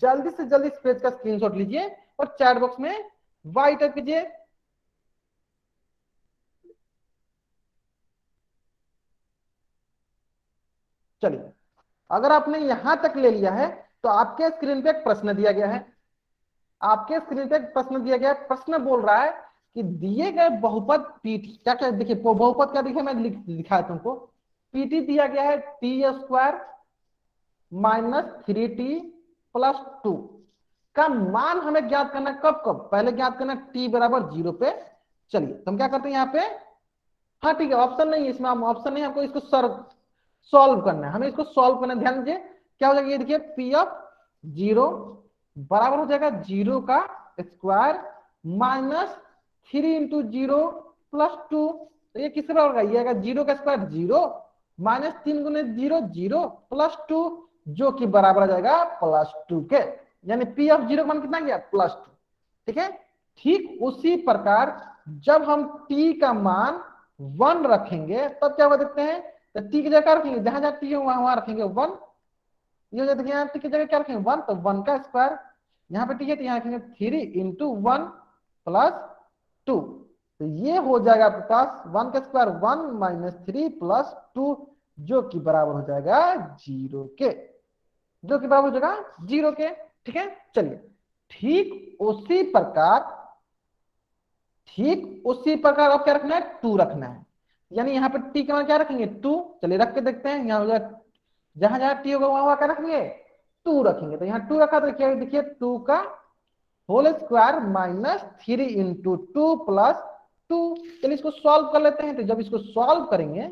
Speaker 1: जल्दी से जल्दी इस पेज का स्क्रीनशॉट लीजिए और चैट बॉक्स में वाइट टाइप कीजिए। चलिए अगर आपने यहां तक ले लिया है तो आपके स्क्रीन पे एक प्रश्न दिया गया है। आपके स्क्रीन पे एक प्रश्न दिया गया है। प्रश्न बोल रहा है कि दिए गए बहुपद पीटी, क्या क्या देखिए बहुपद क्या देखिए, मैं लिखा है तुमको। पीटी दिया गया है t² -3t प्लस 2 का मान हमें ज्ञात करना। कब कब, पहले ज्ञात करना t बराबर 0 पे। चलिए तो हम क्या करते हैं यहाँ पे, हाँ ठीक है, ऑप्शन नहीं है इसमें, ऑप्शन नहीं, हमको इसको सॉल्व करना है, हमें इसको सॉल्व करना है। ध्यान दीजिए क्या हो जाएगा, ये देखिए p ऑफ 0 बराबर हो जाएगा 0 का स्क्वायर -3 इंटू 0 प्लस 2। तो ये किसके बराबर होगा, ये आएगा 0 का स्क्वायर 0 -3 गुने 0 0 प्लस 2, जो कि बराबर आ जाएगा +2 के। यानी p ऑफ 0 का मान कितना गया, +2। ठीक है, ठीक उसी प्रकार जब हम t का मान 1 रखेंगे तब क्या होगा देखते हैं। तो t की जगह रखेंगे, जहां जहां t है वहां रखेंगे 1। ये देखिए यहाँ t की जगह क्या रखेंगे 1, तो 1 का स्क्वायर। यहाँ पे t है तो यहाँ रखेंगे 3 इंटू 1 प्लस 2। तो ये हो जाएगा आपके पास 1 का स्क्वायर 1 -3 प्लस 2, जो कि बराबर हो जाएगा 0 के, जो कि बराबर हो जाएगा 0 के। ठीक है, चलिए ठीक उसी प्रकार अब क्या रखना है, 2 रखना है। यानी यहाँ पे t का मान क्या रखेंगे 2। चलिए रख के देखते हैं, यहाँ हो जाएगा जहां जहां t होगा वहां क्या रखेंगे 2 रखेंगे। तो यहाँ 2 रखा तो देखिए 2 का होल स्क्वायर -3 इंटू 2 प्लस 2। चलिए इसको सॉल्व कर लेते हैं। तो जब इसको सॉल्व करेंगे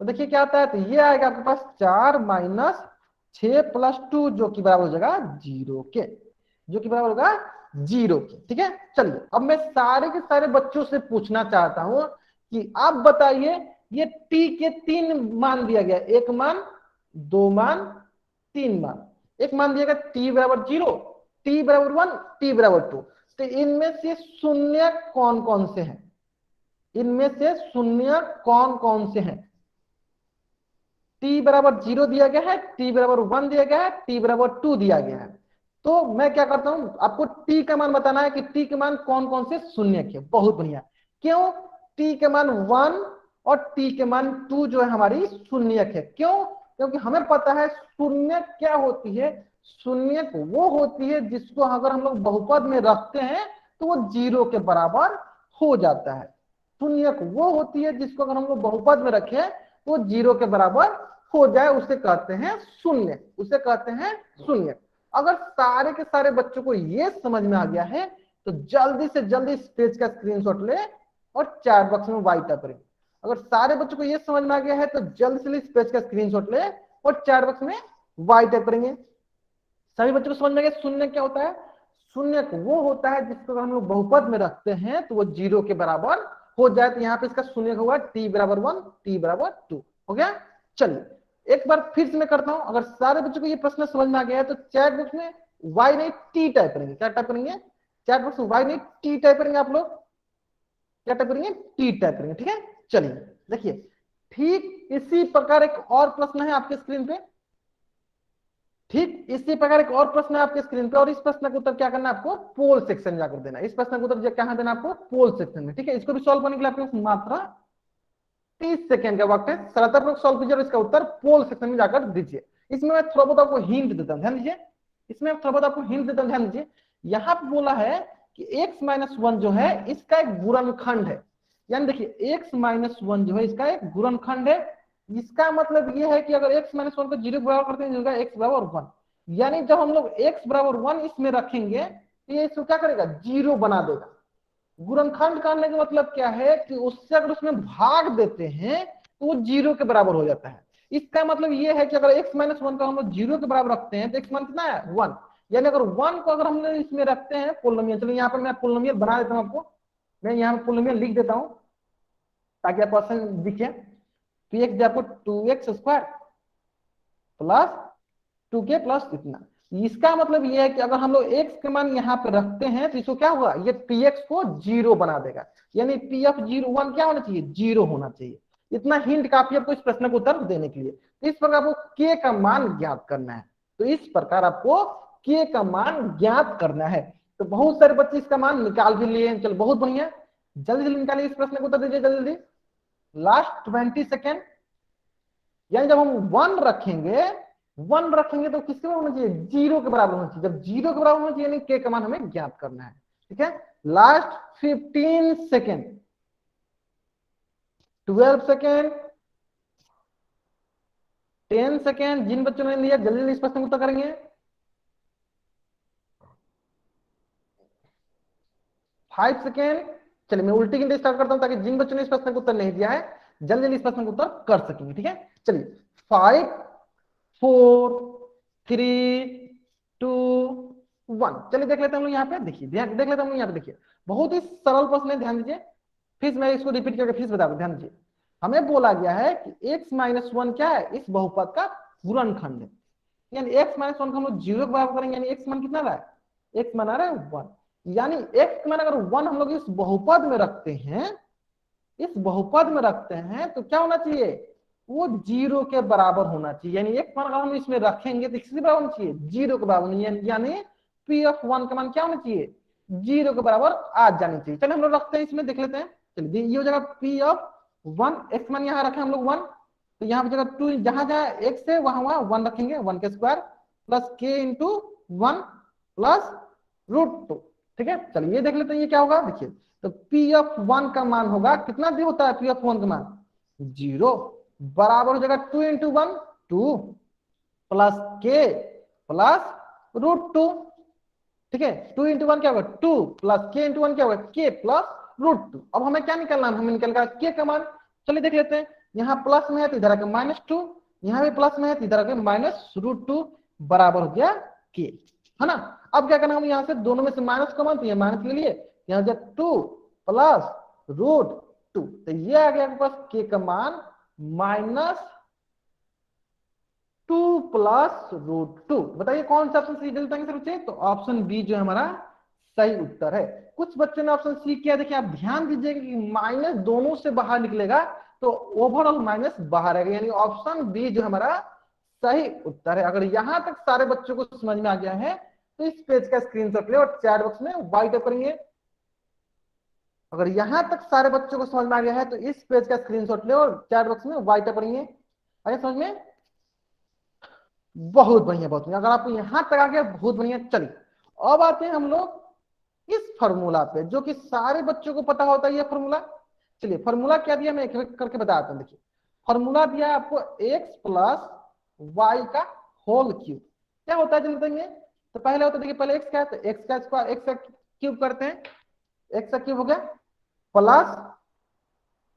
Speaker 1: तो देखिए क्या आता है, तो ये आएगा आपके पास 4 -6 प्लस 2, जो कि बराबर हो जाएगा 0 के, जो कि बराबर होगा 0 के। ठीक है, चलिए अब मैं सारे के सारे बच्चों से पूछना चाहता हूं कि आप बताइए ये t के 3 मान दिया गया, 1 मान, 2 मान, 3 मान। एक मान दिया गया t बराबर 0, t बराबर 1, t बराबर 2। तो इनमें से शून्य कौन कौन से हैं? इनमें से शून्य कौन कौन से हैं? t बराबर 0 दिया गया है, t बराबर 1 दिया गया है, t बराबर 2 दिया गया है। तो मैं क्या करता हूं, आपको t का मान बताना है कि t के मान कौन कौन से शून्य के। बहुत बढ़िया। क्यों? t के मान 1 और t के मान 2 जो है हमारी शून्य है। क्यों? क्योंकि हमें पता है शून्य क्या होती है। शून्य वो होती है जिसको अगर हम लोग बहुपद में रखते हैं तो वो 0 के बराबर हो जाता है। शून्य वो होती है जिसको अगर हम लोग बहुपद में रखें तो 0 के बराबर हो जाए, उसे कहते हैं शून्य, उसे कहते हैं शून्य। अगर सारे के सारे बच्चों को ये समझ में आ गया है तो जल्दी से जल्दी इस पेज का स्क्रीनशॉट ले और चैट बॉक्स में वाई टाइप करें। अगर सारे बच्चों को ये समझ में आ गया है तो जल्दी से इस पेज का स्क्रीनशॉट ले और चैट बॉक्स में वाई टाइप करेंगे। सभी बच्चों को समझ में आ गया शून्य क्या होता है? शून्य वो होता है जिसको हम लोग बहुपद में रखते हैं तो वो 0 के बराबर हो जाए। तो यहाँ पे इसका शून्य हुआ t बराबर 1, t बराबर 2 हो गया। चलिए एक बार फिर से मैं करता हूं। अगर सारे बच्चों को ये प्रश्न समझ में आ गया है तो चैट बॉक्स में y नहीं t टाइप करेंगे। क्या टाइप करेंगे? चैट बॉक्स में y नहीं t टाइप करेंगे। आप लोग क्या टाइप करेंगे? t टाइप करेंगे। ठीक है, चलिए देखिए ठीक इसी प्रकार एक और प्रश्न है आपके स्क्रीन पे। ठीक इसी प्रकार एक और प्रश्न है आपके स्क्रीन पे और इस प्रश्न का उत्तर क्या करना है आपको? पोल सेक्शन में जाकर देना। इस प्रश्न का उत्तर कहां देना आपको? पोल सेक्शन में। ठीक है, इसको भी सॉल्व करने के लिए आपके मात्र 30 सेकंड का वक्त है। सरलतापूर्वक सॉल्व कीजिए और इसका उत्तर पोल सेक्शन में जाकर दीजिए। इसमें मैं थोड़ा बहुत आपको हिंट देता हूं, ध्यान दीजिए। इसमें थोड़ा बहुत आपको हिंट देता हूं, ध्यान दीजिए। यहाँ पे बोला है कि x-1 जो है इसका एक गुणनखंड है। यानी देखिए x-1 जो है इसका एक गुणनखंड है। इसका मतलब ये है कि अगर x-1 को 0 बराबर करते हैं x बराबर 1, यानी जब हम लोग x बराबर 1 इसमें रखेंगे तो ये इसको क्या करेगा? 0 बना देगा। गुणनखंड करने का मतलब क्या है कि उससे अगर उसमें भाग देते हैं तो वो 0 के बराबर हो जाता है। इसका मतलब ये है कि अगर x-1 को हम लोग 0 के बराबर रखते हैं तो x मान कितना है? 1। यानी अगर 1 को अगर हम लोग इसमें रखते हैं पोलिनोमियल, चलो यहाँ पर मैं पोलिनोमियल बना देता हूँ आपको। मैं यहाँ पर पोलिनोमियल लिख देता हूँ ताकि आप क्वेश्चन दिखे। तो एक आपको 2x square plus 2k plus इतना। इसका मतलब ये है कि अगर हम लोग x के मान यहाँ पे रखते हैं तो इसको क्या होगा? ये px को 0 बना देगा। यानी p ऑफ 1 क्या होना चाहिए? 0 होना चाहिए। इतना हिंट काफी आपको इस प्रश्न को उत्तर देने के लिए। तो इस प्रकार आपको k का मान ज्ञात करना है। तो इस प्रकार आपको k का मान ज्ञात करना है। तो बहुत सारे बच्चे इसका मान निकाल भी लिए। चलो बहुत बढ़िया, जल्दी जल्दी निकालिए इस प्रश्न को उत्तर दीजिए जल्दी जल्दी। Last 20 second. यानी जब हम 1 रखेंगे तो किसके बराबर होना चाहिए? 0 के बराबर होना चाहिए। जब 0 के बराबर होना चाहिए यानी k का मान हमें ज्ञात करना है। ठीक है, लास्ट 15 सेकेंड, 12 सेकेंड, 10 सेकेंड। जिन बच्चों ने लिया जल्दी जल्दी इस प्रश्न को उत्तर करेंगे। 5 सेकेंड। चलिए मैं उल्टी गिनती स्टार्ट करता हूं ताकि जिन बच्चों ने इस प्रश्न को उत्तर नहीं दिया है जल्दी जल्दी इस प्रश्न को उत्तर कर सकेंगे। ठीक है, चलिए 5 4 3 2 1। चलिए देख लेते हैं हम लोग यहाँ पे। देखिए देख लेते हैं हम लोग यहाँ पे। देखिए बहुत ही सरल प्रश्न है, ध्यान दीजिए। फिर मैं इसको रिपीट करके फिर बता दूं, ध्यान दीजिए। हमें बोला गया है कि x-1 क्या है? इस बहुपद का गुणनखंड है। यानी x-1 को हम लोग 0 के बराबर करेंगे यानी x मान कितना रहा है? x मान आ रहा है 1। यानी x मान अगर 1 हम लोग इस बहुपद में रखते हैं, इस बहुपद में रखते हैं तो क्या होना चाहिए? वो 0 के बराबर होना चाहिए। यानी एक मान अगर हम इसमें रखेंगे तो किसके बराबर होना चाहिए? 0 के बराबर। यानी p ऑफ 1 का मान क्या होना चाहिए? 0 के बराबर आ जानी चाहिए। चलिए हम लोग रखते हैं इसमें, देख लेते हैं। चलिए ये हो जाएगा p ऑफ 1, x मान यहाँ रखे हम लोग 1, तो यहाँ पे जगह 2 जहां जहां x है वहां वहां 1 रखेंगे। 1 के square plus k into 1 plus √2। ठीक है, चलिए ये देख लेते हैं ये क्या होगा। देखिए तो p ऑफ 1 का मान होगा कितना भी होता है p ऑफ 1 का मान? 0 बराबर हो जाएगा 2 इंटू 1 2 प्लस k प्लस √2। ठीक है, 2 इंटू 1 क्या होगा? 2 प्लस k इंटू 1 क्या होगा? k plus √2। अब हमें क्या निकालना है? हमें निकालना है k का मान। चलिए देख लेते हैं। यहाँ प्लस में है तो इधर आके -2, यहाँ भी प्लस में है तो इधर आके -√2 बराबर हो गया k, है ना। अब क्या करना है? यहाँ से दोनों में से माइनस कॉमन, तो ये माइनस ले लिए, यहाँ हो 2 प्लस √2 2। तो ये आ गया आपके पास k का मान -2 प्लस √2। बताइए कौन सा ऑप्शन सही जल्दी बताएंगे सर बच्चे? तो ऑप्शन बी जो है हमारा सही उत्तर है। कुछ बच्चों ने ऑप्शन सी किया, देखिए आप ध्यान दीजिएगा कि माइनस दोनों से बाहर निकलेगा तो ओवरऑल माइनस बाहर आएगा, यानी ऑप्शन बी जो हमारा सही उत्तर है। अगर यहां तक सारे बच्चों को समझ में आ गया है तो इस पेज का स्क्रीनशॉट ले और चैट बॉक्स में वाई टाइप करेंगे। अगर यहां तक सारे बच्चों को समझ में आ गया है तो इस पेज का स्क्रीनशॉट ले और चैट बॉक्स में वाई टाइप करेंगे। आइए समझ में? बहुत बढ़िया, बहुत बढ़िया। अगर आपको यहां तक आ गया बहुत बढ़िया। चलिए अब आते हैं हम लोग इस फॉर्मूला पे जो कि सारे बच्चों को पता होता है। ये फॉर्मूला, चलिए फॉर्मूला क्या दिया मैं एक एक करके बताता हूं। देखिए फॉर्मूला दिया आपको x प्लस वाई का होल क्यूब। क्या होता है जल्दी बताएंगे? तो पहले होता है, देखिए पहले x क्या है, तो x का स्क्वायर, x का क्यूब करते हैं, x का क्यूब हो गया प्लस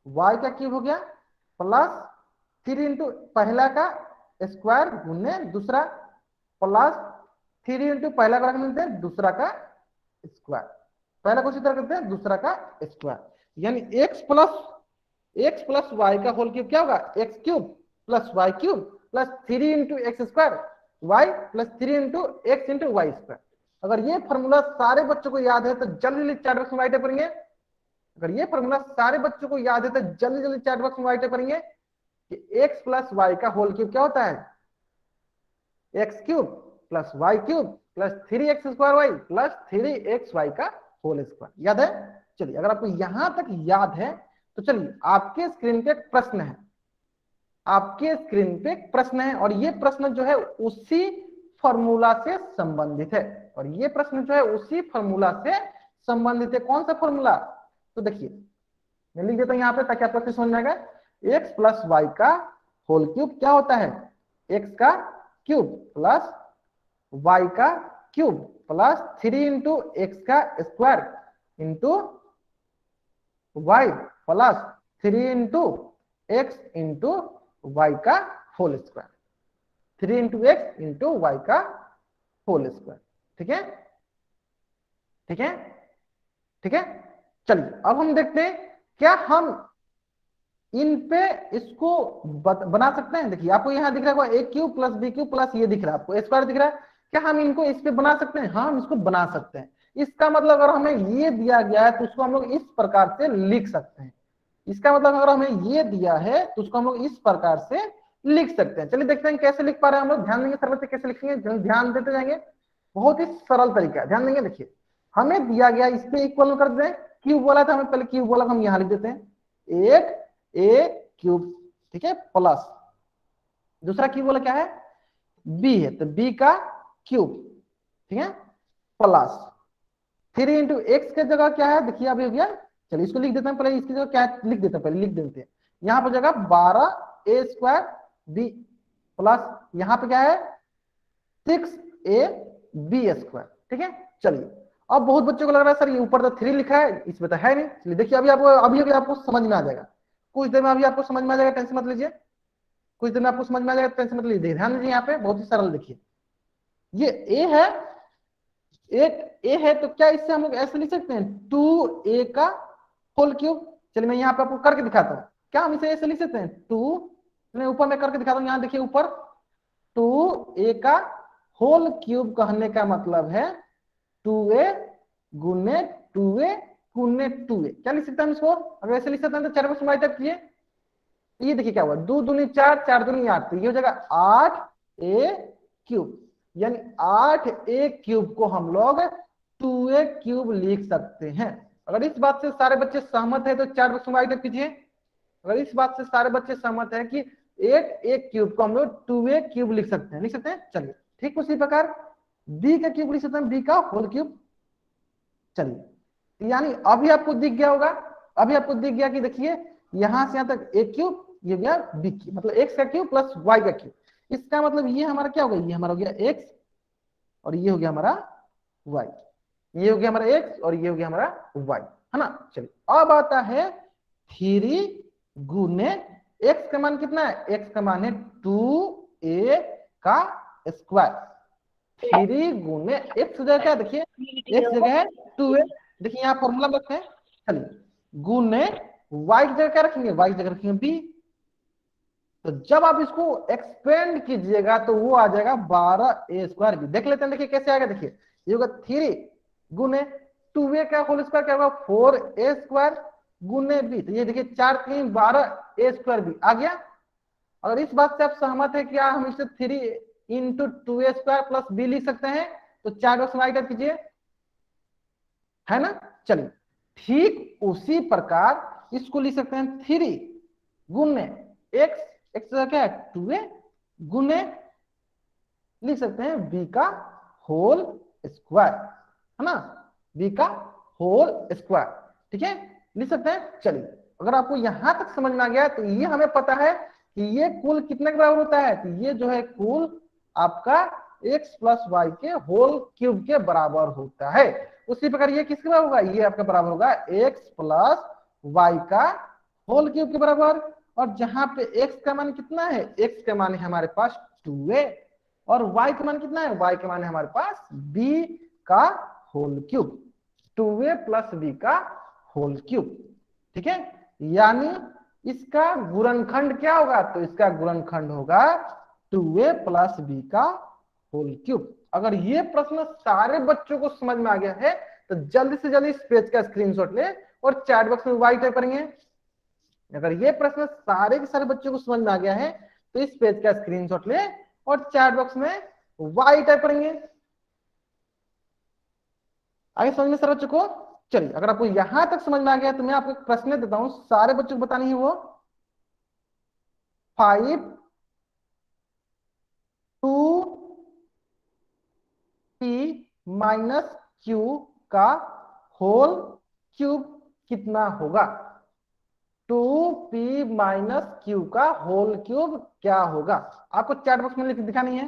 Speaker 1: y का क्यूब हो गया प्लस 3 इंटू पहला का स्क्वायर गुने दूसरा प्लस 3 इंटू पहला का मिलते हैं दूसरा का स्क्वायर। पहला को सीधा करते हैं दूसरा का स्क्वायर, यानी x प्लस वाई का होल क्यूब क्या होगा? X cube plus Y cube plus 3 into X square Y plus 3 into x into Y square. अगर ये फॉर्मूला सारे बच्चों को याद है तो जल्दी जल्दी चैट बॉक्स में राइट करेंगे। अगर ये फॉर्मूला सारे बच्चों को याद है तो जल्दी जल्दी चैट बॉक्स में राइट करेंगे कि x प्लस वाई का होल क्यूब क्या होता है? X cube plus Y cube plus 3x square Y plus 3x Y का होल स्क्वायर। याद है? चलिए अगर आपको यहां तक याद है तो चलिए आपके स्क्रीन पे एक प्रश्न है, आपके स्क्रीन पे एक प्रश्न है और ये प्रश्न जो है उसी फॉर्मूला से संबंधित है, और ये प्रश्न जो है उसी फॉर्मूला से संबंधित है। कौन सा फॉर्मूला? तो देखिए मैं लिख देता हूं यहाँ पे ताकि आपको अच्छे समझ में आएगा। x प्लस वाई का होल क्यूब क्या होता है? x का क्यूब प्लस y का क्यूब प्लस 3 इंटू एक्स का square into Y plus 3 into x into Y का whole square, 3 into x into Y का होल स्क्वायर। ठीक है, ठीक है, ठीक है। चलिए अब हम देखते हैं क्या हम इन पे इसको बना सकते हैं। देखिए आपको यहां दिख रहा है a cube plus b cube plus ये दिख रहा है, आपको स्क्वायर दिख रहा है। क्या हम इनको इस पे बना सकते हैं? हाँ हम इसको बना सकते हैं। इसका मतलब अगर हमें ये दिया गया है तो उसको हम लोग इस प्रकार से लिख सकते हैं। इसका मतलब अगर हमें ये दिया है तो उसको हम लोग इस प्रकार से लिख सकते हैं। चलिए देखते हैं कैसे लिख पा रहे हैं हम लोग। ध्यान देंगे सर्वर से कैसे लिखेंगे, ध्यान देते जाएंगे। बहुत ही सरल तरीका है, ध्यान देंगे। देखिए हमें दिया गया इस पे इक्वल कर दें, क्यूब बोला था हमें, पहले क्यूब बोला हम यहां लिख देते हैं 8 ए क्यूब, ठीक है, प्लस दूसरा क्यूब बोला क्या है? बी है तो बी का क्यूब, ठीक है, प्लस 3 इंटू एक्स के जगह क्या है? देखिए अभी हो गया। चलिए इसको लिख देते हैं, पहले इसकी जगह क्या लिख देते हैं, पहले लिख देते हैं। यहाँ पर जगह 12 ए स्क्वायर बी प्लस यहाँ पे क्या है 6 ए बी स्क्वायर, ठीक है। चलिए अब बहुत बच्चों को लग रहा है सर ये ऊपर तो 3 लिखा है, इसमें तो है नहीं। चलिए देखिए अभी आपको समझ में आ जाएगा, कुछ देर में अभी आपको समझ में आ जाएगा, टेंशन मत लीजिए। कुछ देर में आपको समझ में आ जाएगा, टेंशन मत लीजिए। ध्यान दीजिए यहाँ पे बहुत ही सरल। देखिए ये ए है, एक ए है तो क्या इससे हम लोग ऐसे लिख सकते हैं 2a का होल क्यूब। चलिए मैं यहाँ पे आपको करके दिखाता हूँ। क्या हम इसे ऐसे लिख सकते हैं 2, मैं ऊपर में करके दिखाता हूँ। यहाँ देखिए ऊपर 2a का होल क्यूब कहने का मतलब है 2a गुने 2a गुने 2a। क्या लिख सकते हैं हम इसको? अगर ऐसे लिख सकते हैं तो 4 को समाइट कीजिए। ये देखिए क्या हुआ, 2 दूनी 4, 4 दूनी 8, तो ये हो जाएगा 8a क्यूब, यानी 8a क्यूब को हम लोग 2a क्यूब लिख सकते हैं। अगर इस बात से सारे बच्चे सहमत है तो 4 बच्चों को कीजिए। अगर इस बात से सारे बच्चे सहमत है कि 8a क्यूब को हम लोग 2a क्यूब लिख सकते हैं, लिख सकते हैं। चलिए ठीक उसी प्रकार b का क्यूब लिख सकते हैं, b का होल क्यूब। चलिए यानी अभी आपको दिख गया होगा, अभी आपको दिख गया कि देखिए यहां से यहां तक a क्यूब, ये गया b क्यूब, मतलब x का क्यूब प्लस y का क्यूब। इसका मतलब ये हमारा क्या होगा, ये हमारा हो गया x और ये हो गया हमारा y, ये हो गया हमारा x और ये हो गया हमारा y, है ना। चलिए अब आता है 3 गुने x का मान कितना है? x का मान है 2a का स्क्वायर। 3 गुने x जगह क्या, देखिए x जगह है 2a, देखिए यहाँ फॉर्मूला रखते हैं। चलिए गुने y की जगह क्या रखेंगे, y की जगह रखेंगे b। तो जब आप इसको एक्सपेंड कीजिएगा तो वो आ जाएगा 12a² b। देख लेते हैं, देखिए कैसे आएगा। देखिए ये होगा 3 गुने 2a का होल स्क्वायर क्या होगा 4a² गुने b। तो ये देखिए 4 3 12a² b आ गया। अगर इस बात से आप सहमत है क्या हम इसे 3 इंटू 2a² प्लस b लिख सकते हैं, तो 4 बॉक्स में टाइप कीजिए, है ना। चलिए ठीक उसी प्रकार इसको लिख सकते हैं 3 गुने x, x क्या है 2a गुने लिख सकते हैं b का होल स्क्वायर, है ना, b का होल स्क्वायर। ठीक है, लिख सकते हैं। चलिए अगर आपको यहां तक समझ में आ गया तो ये हमें पता है कि ये कुल कितने के बराबर होता है, तो ये जो है कुल आपका x प्लस वाई के होल क्यूब के बराबर होता है। उसी प्रकार ये किसके बराबर होगा, ये आपका बराबर होगा x प्लस वाई का होल क्यूब के बराबर। और जहां पे x का मान कितना है, x का मान है हमारे पास 2a और y का मान कितना है, y का मान है हमारे पास b का whole cube, 2a plus b का होल क्यूब। ठीक है, यानी इसका गुणनखंड क्या होगा, तो इसका गुणनखंड होगा 2a प्लस b का होल क्यूब। अगर ये प्रश्न सारे बच्चों को समझ में आ गया है तो जल्दी से जल्दी इस पेज का स्क्रीनशॉट ले और चैट बॉक्स में वाई टाइप करेंगे। अगर ये प्रश्न सारे के सारे बच्चों को समझ में आ गया है तो इस पेज का स्क्रीनशॉट ले और चैट बॉक्स में वाई टाइप करेंगे। आगे समझ में सर बच्चों को। चलिए अगर आपको यहां तक समझ में आ गया तो मैं आपको एक प्रश्न देता हूं, सारे बच्चों को बतानी है वो 5 2p माइनस q का होल क्यूब कितना होगा, 2p माइनस q का होल क्यूब क्या होगा। आपको चैट बॉक्स में लिख दिखानी है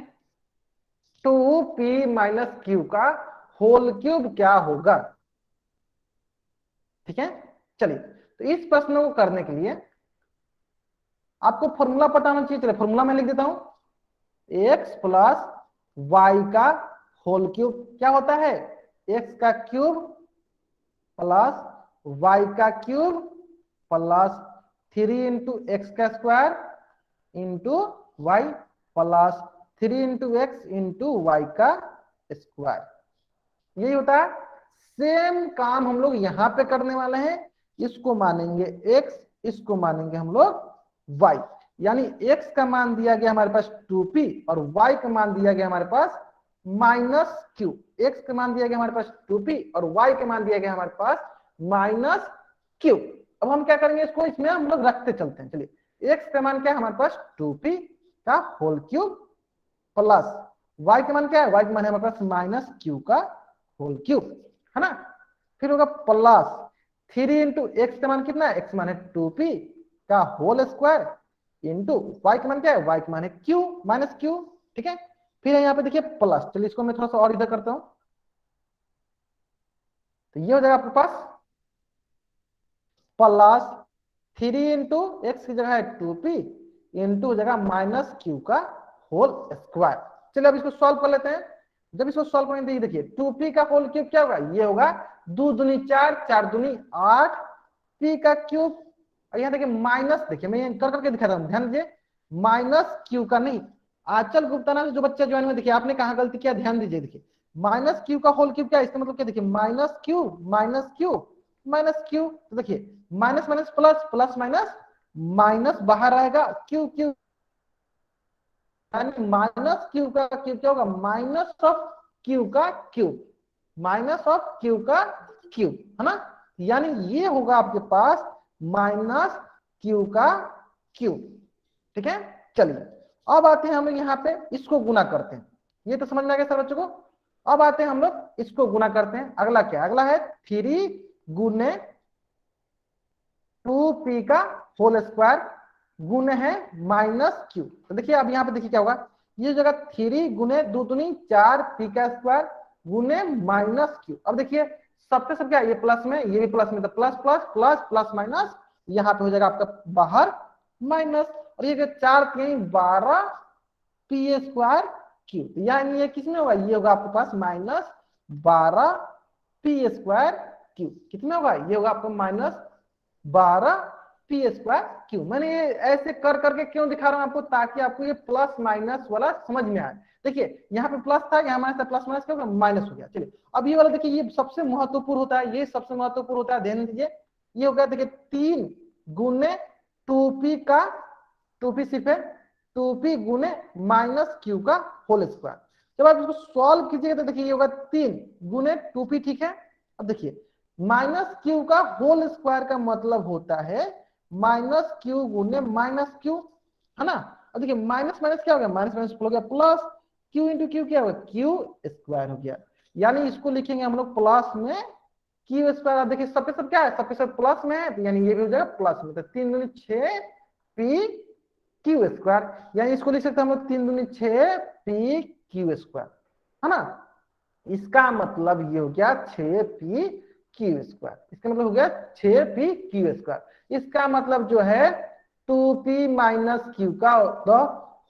Speaker 1: 2p माइनस q का होल क्यूब क्या होगा। ठीक है, चलिए तो इस प्रश्न को करने के लिए आपको फॉर्मूला पता होना चाहिए। चलिए फॉर्मूला मैं लिख देता हूं, x प्लस वाई का होल क्यूब क्या होता है, x का क्यूब प्लस वाई का क्यूब प्लस 3 इंटू एक्स का square into Y plus 3 into x into Y का स्क्वायर। यही होता है। सेम काम हम लोग यहां पे करने वाले हैं, इसको मानेंगे x, इसको मानेंगे हम लोग y। यानी x का मान दिया गया हमारे पास 2p और y का मान दिया गया हमारे पास माइनस q। x का मान दिया गया हमारे पास 2p और y का मान दिया गया हमारे पास माइनस q। अब हम क्या करेंगे, इसको इसमें हम लोग रखते चलते हैं। चलिए x का मान क्या है हमारे पास 2p का होल क्यूब प्लस y का मान क्या है, y का मान है हमारे पास माइनस q का होल क्यूब, है ना। फिर होगा प्लस 3 इंटू एक्स का मान कितना है, x मान है 2p का होल स्क्वायर इंटू y का मान क्या है, y का मान है q माइनस q। ठीक है, फिर यहाँ पे देखिए प्लस, चलिए इसको मैं थोड़ा सा और इधर करता हूं, तो ये हो जाएगा आपके पास प्लस 3 इंटू एक्स की जगह है 2p इंटू हो जाएगा माइनस q का होल स्क्वायर। चलिए अब इसको सॉल्व कर लेते हैं। जब इसको सॉल्व करेंगे देखिए 2p का होल क्यूब क्या होगा, ये होगा 2 दूनी 4 4 दूनी 8 p का क्यूब। और यहाँ देखिए माइनस, देखिए मैं कर करके दिखाता हूँ, ध्यान दीजिए माइनस q का नहीं, आंचल गुप्ता नाम से जो बच्चा ज्वाइन हुआ, देखिए आपने कहाँ गलती किया, ध्यान दीजिए। देखिए माइनस q का होल क्यूब क्या है, इसका मतलब क्या, देखिए minus q minus q minus q। तो देखिए minus minus plus plus minus minus बाहर आएगा q q, माइनस क्यू का क्यूब क्या होगा, माइनस ऑफ क्यू का क्यूब, माइनस ऑफ क्यू का क्यूब, है ना। यानी ये होगा आपके पास माइनस क्यू का क्यूब। ठीक है, चलिए अब आते हैं हम लोग यहाँ पे इसको गुना करते हैं। ये तो समझ में आ गया सर बच्चों को। अब आते हैं हम लोग इसको गुना करते हैं। अगला क्या, अगला है 3 गुने 2p का होल स्क्वायर गुने है माइनस क्यू। तो देखिए अब यहाँ पे देखिए क्या होगा, ये जगह 3 गुने 2 दूनी 4 p का स्क्वायर गुने माइनस क्यू। अब देखिए सबसे सब क्या है, ये प्लस में ये भी प्लस में, तो plus plus plus plus minus, यहाँ पे हो जाएगा आपका बाहर माइनस। और ये 4 3 12 p स्क्वायर क्यू, यानी ये किसमें होगा, ये होगा आपके पास माइनस 12 p स्क्वायर क्यू। कितना होगा, ये होगा आपका माइनस 12 पी स्क्वायर क्यू। मैंने ये ऐसे कर करके क्यों दिखा रहा हूं आपको, ताकि आपको ये प्लस माइनस वाला समझ में आए। देखिए यहाँ पे प्लस था, यहाँ माइनस था, प्लस माइनस क्या होगा, माइनस हो गया। चलिए अब ये वाला देखिए, ये सबसे महत्वपूर्ण होता है, ये सबसे महत्वपूर्ण होता है, ध्यान दीजिए। ये हो गया देखिए 3 गुने 2p का, 2p सिर्फ है 2p गुने माइनस क्यू का होल स्क्वायर। जब आप इसको सॉल्व कीजिएगा तो देखिए ये होगा 3 गुने 2p, ठीक है। अब देखिए माइनस क्यू का होल स्क्वायर का मतलब होता है माइनस क्यू गुने माइनस क्यू, है ना। अब देखिए माइनस माइनस क्या हो गया, माइनस माइनस हो गया प्लस, क्यू इंटू क्यू क्या होगा, क्यू स्क्वायर हो गया। यानी इसको लिखेंगे हम लोग प्लस में क्यू स्क्वायर। आप देखिए सब पे सब क्या है, सब पे सब प्लस में है, तो यानी ये भी हो जाएगा प्लस में। तो 3 दूनी 6 पी क्यू स्क्वायर, यानी इसको लिख सकते हैं हम लोग 3 दूनी 6 पी क्यू स्क्वायर, है ना। इसका मतलब ये हो गया 6p क्यू स्क्वायर। इसका मतलब हो गया 6p क्यू स्क्वायर। इसका मतलब जो है 2p माइनस क्यू का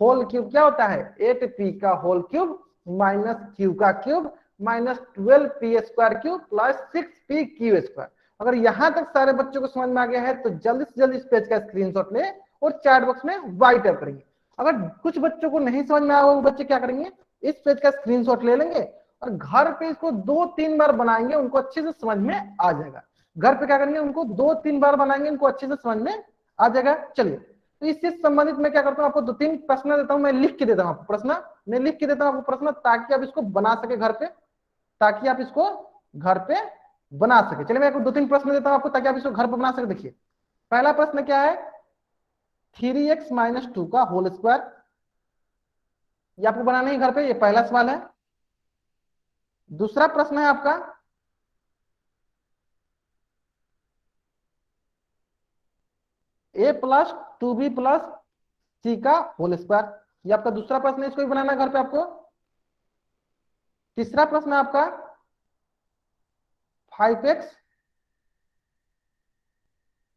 Speaker 1: होल क्यूब क्या होता है, 8p का होल क्यूब माइनस क्यू का cube minus 12p square cube plus 6p Q square. अगर यहां तक सारे बच्चों को समझ में आ गया है तो जल्दी से जल्दी इस पेज का स्क्रीनशॉट ले और चैट बॉक्स में वाई टाइप करेंगे। अगर कुछ बच्चों को नहीं समझ में आया वो बच्चे क्या करेंगे, इस पेज का स्क्रीनशॉट ले लेंगे और घर पे इसको 2-3 बार बनाएंगे, उनको अच्छे से समझ में आ जाएगा। घर पे क्या करेंगे, उनको 2-3 बार बनाएंगे, उनको अच्छे से समझ में आ जाएगा। चलिए तो इससे संबंधित मैं क्या करता हूँ, आपको 2-3 प्रश्न देता हूँ, मैं लिख के देता हूँ आपको प्रश्न, मैं लिख के देता हूँ आपको प्रश्न, ताकि आप इसको बना सके घर पे, ताकि आप इसको घर पे बना सके। चलिए मैं आपको 2-3 प्रश्न देता हूँ आपको, ताकि आप इसको घर पे बना सके। देखिए पहला प्रश्न क्या है, 3x माइनस 2 का होल स्क्वायर। ये आपको बनाना है घर पे, ये पहला सवाल है। दूसरा प्रश्न है आपका a प्लस 2b प्लस सी का होल स्क्वायर। ये आपका दूसरा प्रश्न है, इसको भी बनाना है घर पे आपको। तीसरा प्रश्न है आपका 5x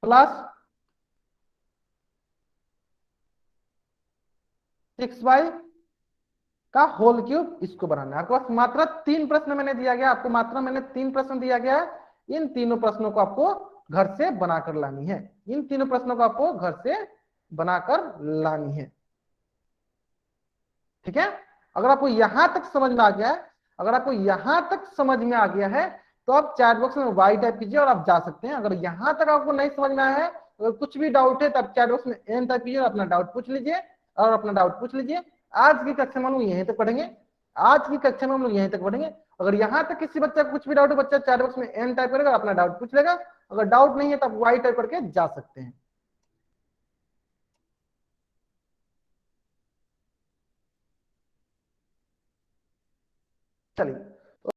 Speaker 1: प्लस 6y का होल क्यूब, इसको बनाना है आपको। बस मात्र 3 प्रश्न मैंने दिया गया आपको, मात्र मैंने 3 प्रश्न दिया गया है। इन तीनों प्रश्नों को आपको घर से बनाकर लानी है, इन तीनों प्रश्नों को आपको घर से बनाकर लानी है, ठीक है। अगर आपको यहां तक समझ में आ गया है, अगर आपको यहां तक समझ में आ गया है तो आप चैट बॉक्स में वाई टाइप कीजिए और आप जा सकते हैं। अगर यहां तक आपको नहीं समझ में आया है, अगर कुछ भी डाउट है तो आप चैट बॉक्स में एन टाइप कीजिए और अपना डाउट पूछ लीजिए, और अपना डाउट पूछ लीजिए। आज की कक्षा में हम लोग यहीं तक पढ़ेंगे, आज की कक्षा में हम लोग यहीं तक पढ़ेंगे। अगर यहां तक किसी बच्चा को कुछ भी डाउट है, बच्चा चैट बॉक्स में एन टाइप करेगा, अपना डाउट पूछ लेगा। अगर डाउट नहीं है तो आप वाई टाइप करके जा सकते हैं। चलिए